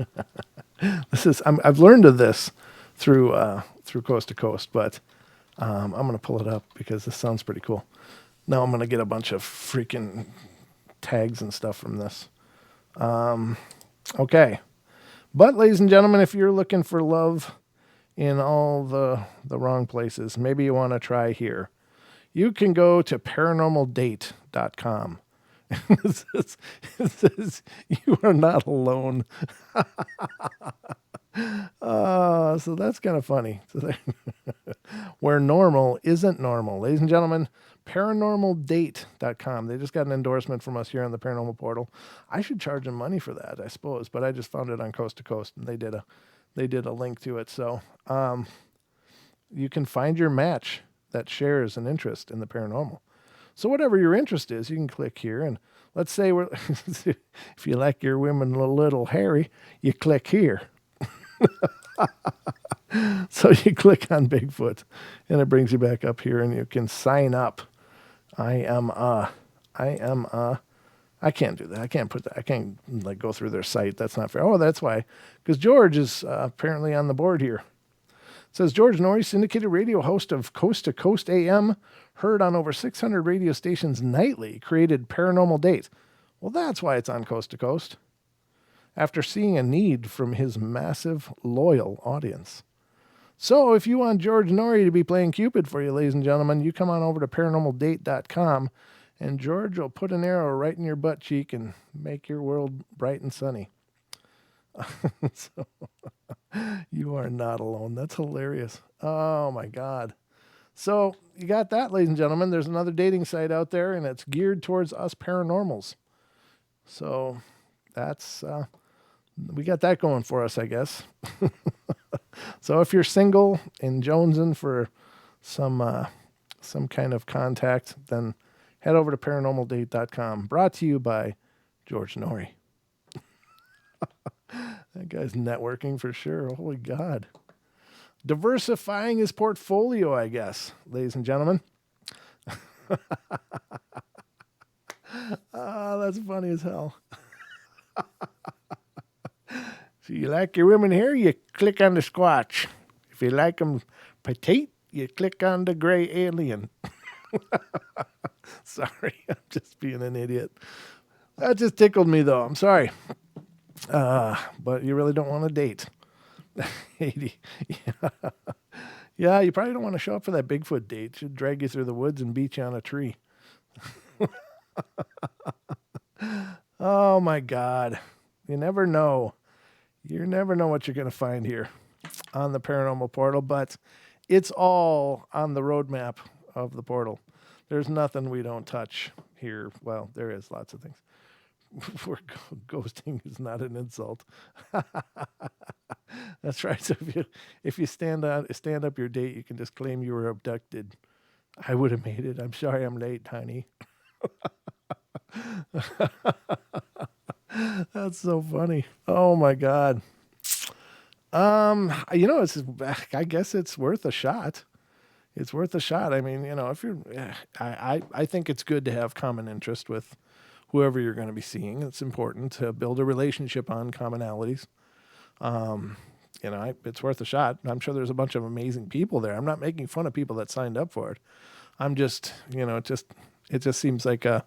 I've learned of this through Coast to Coast, but I'm going to pull it up because this sounds pretty cool. Now I'm going to get a bunch of freaking tags and stuff from this. Okay. But ladies and gentlemen, if you're looking for love in all the wrong places, maybe you want to try here. You can go to paranormaldate.com. It says, you are not alone. So that's kind of funny. So where normal isn't normal. Ladies and gentlemen, paranormaldate.com. They just got an endorsement from us here on the Paranormal Portal. I should charge them money for that, I suppose, but I just found it on Coast to Coast, and they did a link to it. So you can find your match that shares an interest in the paranormal. So whatever your interest is, you can click here, and let's say if you like your women a little hairy, you click here. So you click on Bigfoot, and it brings you back up here, and you can sign up. I am a I can't do that. I can't put that. I can't like go through their site. That's not fair. Oh, that's why. Because George is apparently on the board here. It says George Norrie, syndicated radio host of Coast to Coast AM, heard on over 600 radio stations nightly, created Paranormal Date. Well, that's why it's on Coast to Coast. After seeing a need from his massive, loyal audience. So if you want George Norrie to be playing Cupid for you, ladies and gentlemen, you come on over to paranormaldate.com, and George will put an arrow right in your butt cheek and make your world bright and sunny. So, you are not alone. That's hilarious. Oh, my God. So you got that, ladies and gentlemen. There's another dating site out there, and it's geared towards us paranormals. So that's... we got that going for us, I guess. So if you're single and jonesing for some kind of contact, then head over to paranormaldate.com. Brought to you by George Norrie. That guy's networking for sure. Holy God. Diversifying his portfolio, I guess, ladies and gentlemen. That's funny as hell. So you like your women here, you click on the Squatch. If you like them petite, you click on the gray alien. Sorry, I'm just being an idiot. That just tickled me, though. I'm sorry. But you really don't want to date. 80. Yeah, you probably don't want to show up for that Bigfoot date. Should drag you through the woods and beat you on a tree. Oh, my God. You never know. You never know what you're going to find here on the Paranormal Portal, but it's all on the roadmap of the portal. There's nothing we don't touch here. Well, there is lots of things. Ghosting is not an insult. That's right. So if you stand up your date, you can just claim you were abducted. I would have made it. I'm sorry I'm late, honey. That's so funny. Oh my God. I guess it's worth a shot. It's worth a shot. I mean, if you're, I think it's good to have common interest with whoever you're going to be seeing. It's important to build a relationship on commonalities. It's worth a shot. I'm sure there's a bunch of amazing people there. I'm not making fun of people that signed up for it. I'm just, it just seems like a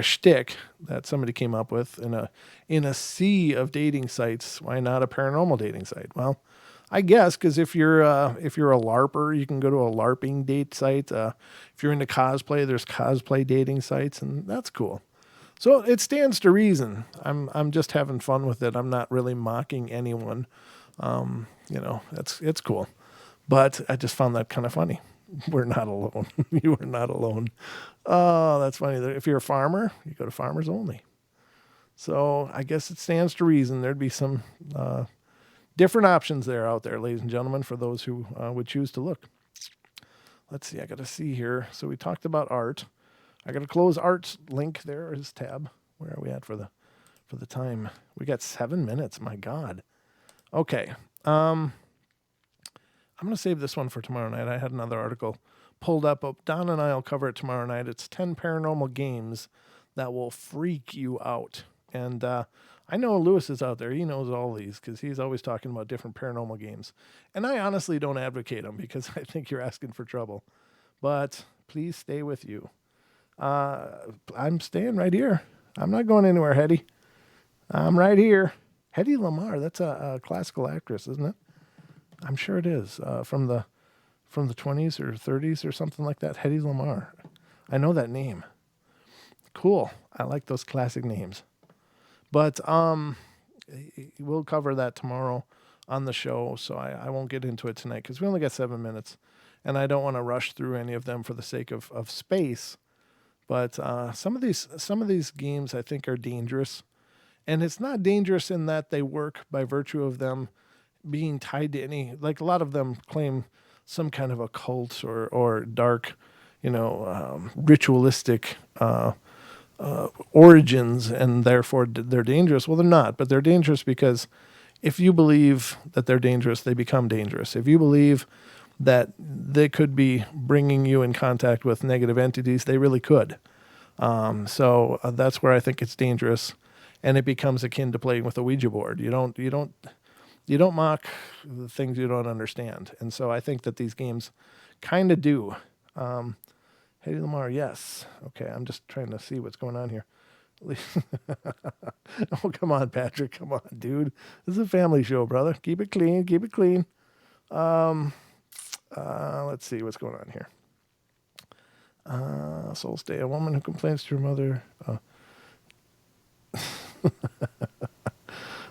shtick that somebody came up with in a sea of dating sites. Why not a paranormal dating site? Well, I guess because if you're a LARPer, you can go to a LARPing date site. If you're into cosplay, there's cosplay dating sites, and that's cool. So it stands to reason. I'm just having fun with it. I'm not really mocking anyone. It's cool, but I just found that kind of funny. We're not alone. You are not alone. Oh, that's funny. If you're a farmer, you go to Farmers Only. So I guess it stands to reason there'd be some different options out there, ladies and gentlemen, for those who would choose to look. Let's see. I got to see here. So we talked about art. I got to close art's link. There is tab. Where are we at for the time? We got 7 minutes. My God. Okay. I'm going to save this one for tomorrow night. I had another article pulled up. Don and I will cover it tomorrow night. It's 10 paranormal games that will freak you out. And I know Lewis is out there. He knows all these because he's always talking about different paranormal games. And I honestly don't advocate them because I think you're asking for trouble. But please stay with you. I'm staying right here. I'm not going anywhere, Hedy. I'm right here. Hedy Lamarr, that's a classical actress, isn't it? I'm sure it is, from the 20s or 30s or something like that. Hedy Lamarr. I know that name. Cool. I like those classic names. But we'll cover that tomorrow on the show, so I won't get into it tonight because we only got 7 minutes, and I don't want to rush through any of them for the sake of space. But some of these games I think are dangerous, and it's not dangerous in that they work by virtue of them being tied to any, like a lot of them claim some kind of occult or dark, ritualistic origins, and therefore they're dangerous. Well, they're not, but they're dangerous because if you believe that they're dangerous, they become dangerous. If you believe that they could be bringing you in contact with negative entities, they really could. So that's where I think it's dangerous, and it becomes akin to playing with a Ouija board. You don't mock the things you don't understand, and so I think that these games kind of do. Hey Lamar, yes. Okay, I'm just trying to see what's going on here. Oh, come on, Patrick. Come on, dude. This is a family show, brother. Keep it clean. Keep it clean. Let's see what's going on here. Soul Stay. A woman who complains to her mother.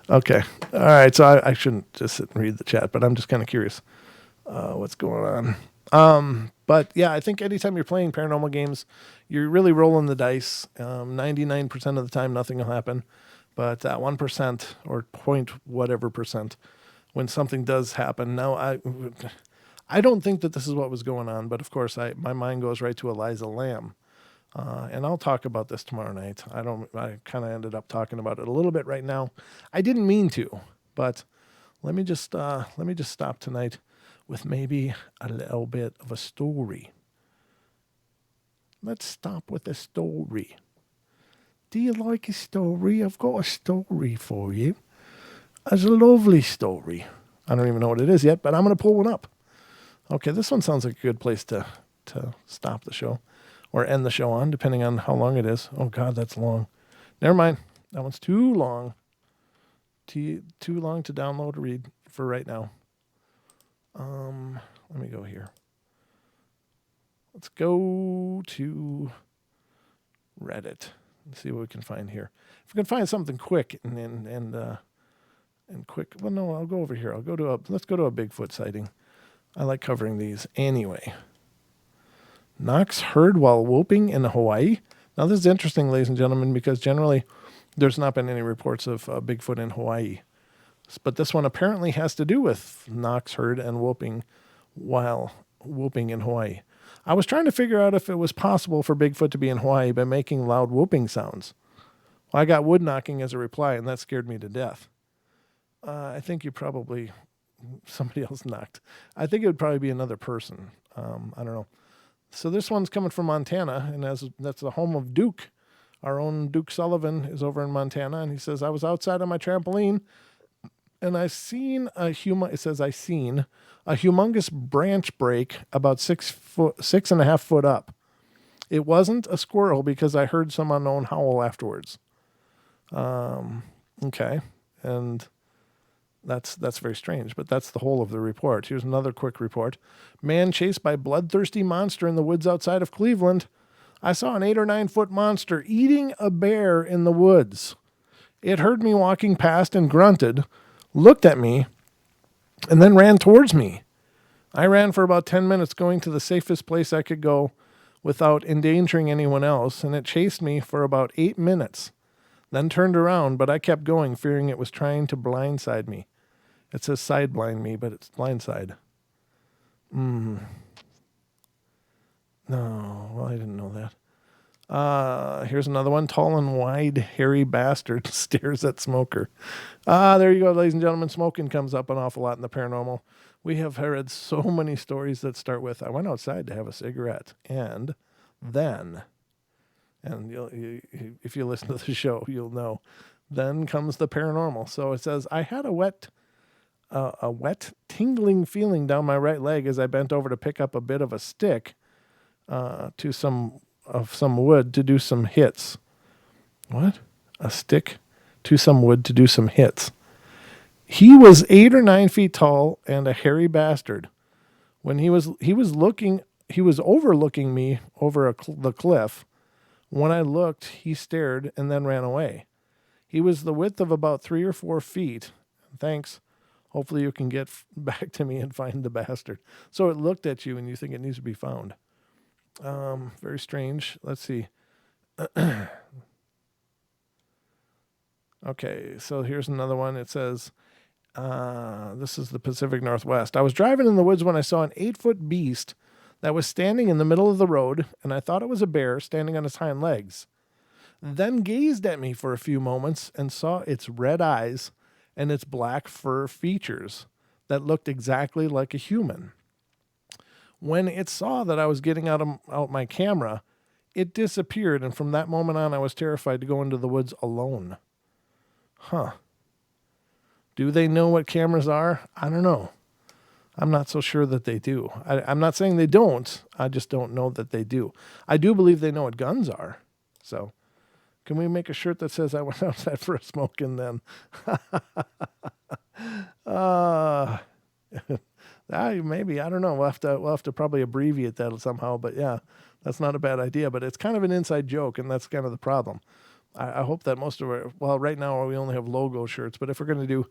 Okay. All right. So I shouldn't just sit and read the chat, but I'm just kind of curious what's going on. But yeah, I think anytime you're playing paranormal games, you're really rolling the dice. 99% of the time, nothing will happen. But that 1% or point whatever percent, when something does happen. Now, I don't think that this is what was going on, but of course, my mind goes right to Eliza Lamb. And I'll talk about this tomorrow night. I kind of ended up talking about it a little bit right now. I didn't mean to, but let me just stop tonight with maybe a little bit of a story. Let's stop with a story. Do you like a story? I've got a story for you. It's a lovely story. I don't even know what it is yet, but I'm going to pull one up. Okay, this one sounds like a good place to stop the show or end the show on, depending on how long it is. Oh, God, that's long. Never mind. That one's too long. Too long to download or read for right now. Let me go here. Let's go to Reddit and see what we can find here. If we can find something quick and quick. Well, no, I'll go over here. Let's go to a Bigfoot sighting. I like covering these anyway. Knocks heard while whooping in Hawaii. Now, this is interesting, ladies and gentlemen, because generally there's not been any reports of Bigfoot in Hawaii. But this one apparently has to do with knocks heard and whooping while whooping in Hawaii. I was trying to figure out if it was possible for Bigfoot to be in Hawaii by making loud whooping sounds. Well, I got wood knocking as a reply, and that scared me to death. I think somebody else knocked. I think it would probably be another person. I don't know. So this one's coming from Montana, and that's the home of Duke. Our own Duke Sullivan is over in Montana, and he says, I was outside on my trampoline, and I seen a humongous branch break about 6.5 foot up. It wasn't a squirrel because I heard some unknown howl afterwards. Okay, and that's very strange, but that's the whole of the report. Here's another quick report. Man chased by bloodthirsty monster in the woods outside of Cleveland. I saw an 8 or 9 foot monster eating a bear in the woods. It heard me walking past and grunted, looked at me, and then ran towards me. I ran for about 10 minutes, going to the safest place I could go without endangering anyone else, and it chased me for about 8 minutes. Then turned around, but I kept going, fearing it was trying to blindside me. It says side blind me, but it's blindside. No, well, I didn't know that. Here's another one. Tall and wide, hairy bastard stares at smoker. There you go, ladies and gentlemen. Smoking comes up an awful lot in the paranormal. We have heard so many stories that start with, I went outside to have a cigarette, and then... And if you listen to the show, you'll know. Then comes the paranormal. So it says, I had a wet, tingling feeling down my right leg as I bent over to pick up a bit of a stick to some wood to do some hits. What? A stick to some wood to do some hits. He was 8 or 9 feet tall and a hairy bastard. When he was overlooking me over the cliff. When I looked, he stared and then ran away. He was the width of about 3 or 4 feet. Thanks. Hopefully you can get back to me and find the bastard. So it looked at you and you think it needs to be found. Very strange. Let's see. Okay, so here's another one. It says, this is the Pacific Northwest. I was driving in the woods when I saw an 8-foot beast that was standing in the middle of the road, and I thought it was a bear standing on its hind legs. Then gazed at me for a few moments and saw its red eyes and its black fur features that looked exactly like a human. When it saw that I was getting out my camera, It disappeared, and from that moment on, I was terrified to go into the woods alone. Huh. Do they know what cameras are? I don't know. I'm not so sure that they do. I'm not saying they don't. I just don't know that they do. I do believe they know what guns are. So, can we make a shirt that says I went outside for a smoke and then? Maybe, I don't know. We'll have to probably abbreviate that somehow. But yeah, that's not a bad idea. But it's kind of an inside joke, and that's kind of the problem. I hope that most of our, well, right now we only have logo shirts, but if we're going to do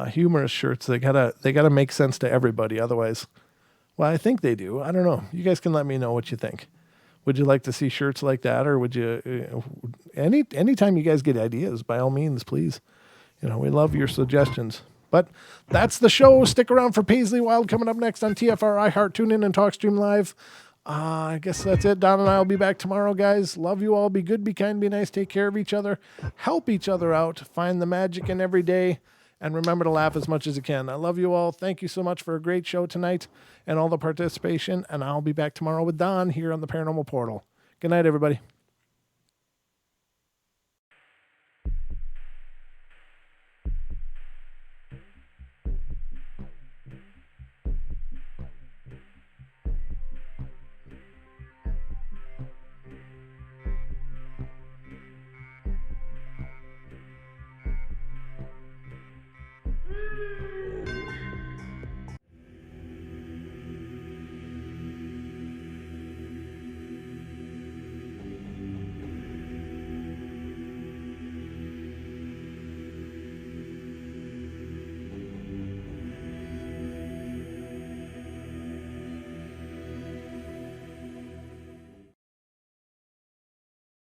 humorous shirts, they gotta make sense to everybody. Otherwise, well, I think they do. I don't know. You guys can let me know what you think. Would you like to see shirts like that, or would you? Anytime you guys get ideas, by all means, please. We love your suggestions. But that's the show. Stick around for Paisley Wild coming up next on TFR, iHeart, TuneIn, and TalkStream Live. I guess that's it. Don and I will be back tomorrow, guys. Love you all. Be good, be kind, be nice. Take care of each other. Help each other out. Find the magic in every day. And remember to laugh as much as you can. I love you all. Thank you so much for a great show tonight and all the participation. And I'll be back tomorrow with Don here on the Paranormal Portal. Good night, everybody.